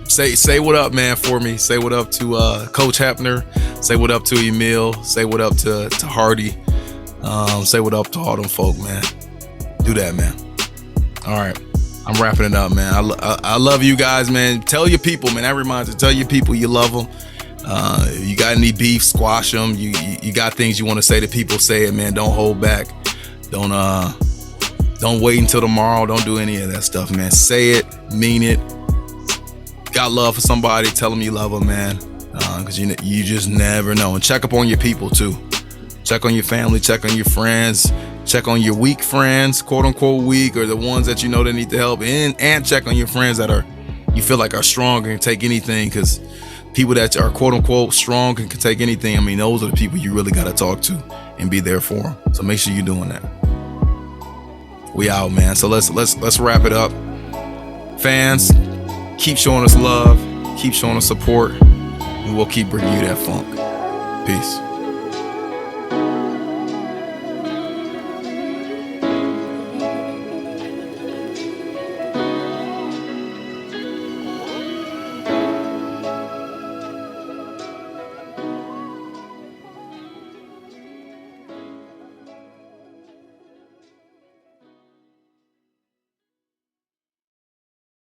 say what up, man, for me. Say what up to Coach Hepner. Say what up to Emil. Say what up to Hardy. Say what up to all them folk, man. Do that, man. All right. I'm wrapping it up, man. I love you guys, man. Tell your people, man. That reminds you. Tell your people you love them. You got any beef, squash them. You got things you want to say to people, say it, man. Don't hold back. Don't wait until tomorrow. Don't do any of that stuff, man. Say it, mean it. Got love for somebody, tell them you love them, man. Because you just never know. And check up on your people too. Check on your family, check on your friends, check on your weak friends, quote unquote weak, or the ones that you know that need the help, and check on your friends that you feel like are strong and can take anything. Because people that are quote unquote strong and can take anything, those are the people you really got to talk to and be there for them. So make sure you're doing that. We out, man. So let's wrap it up. Fans, keep showing us love, keep showing us support, and we'll keep bringing you that funk. Peace.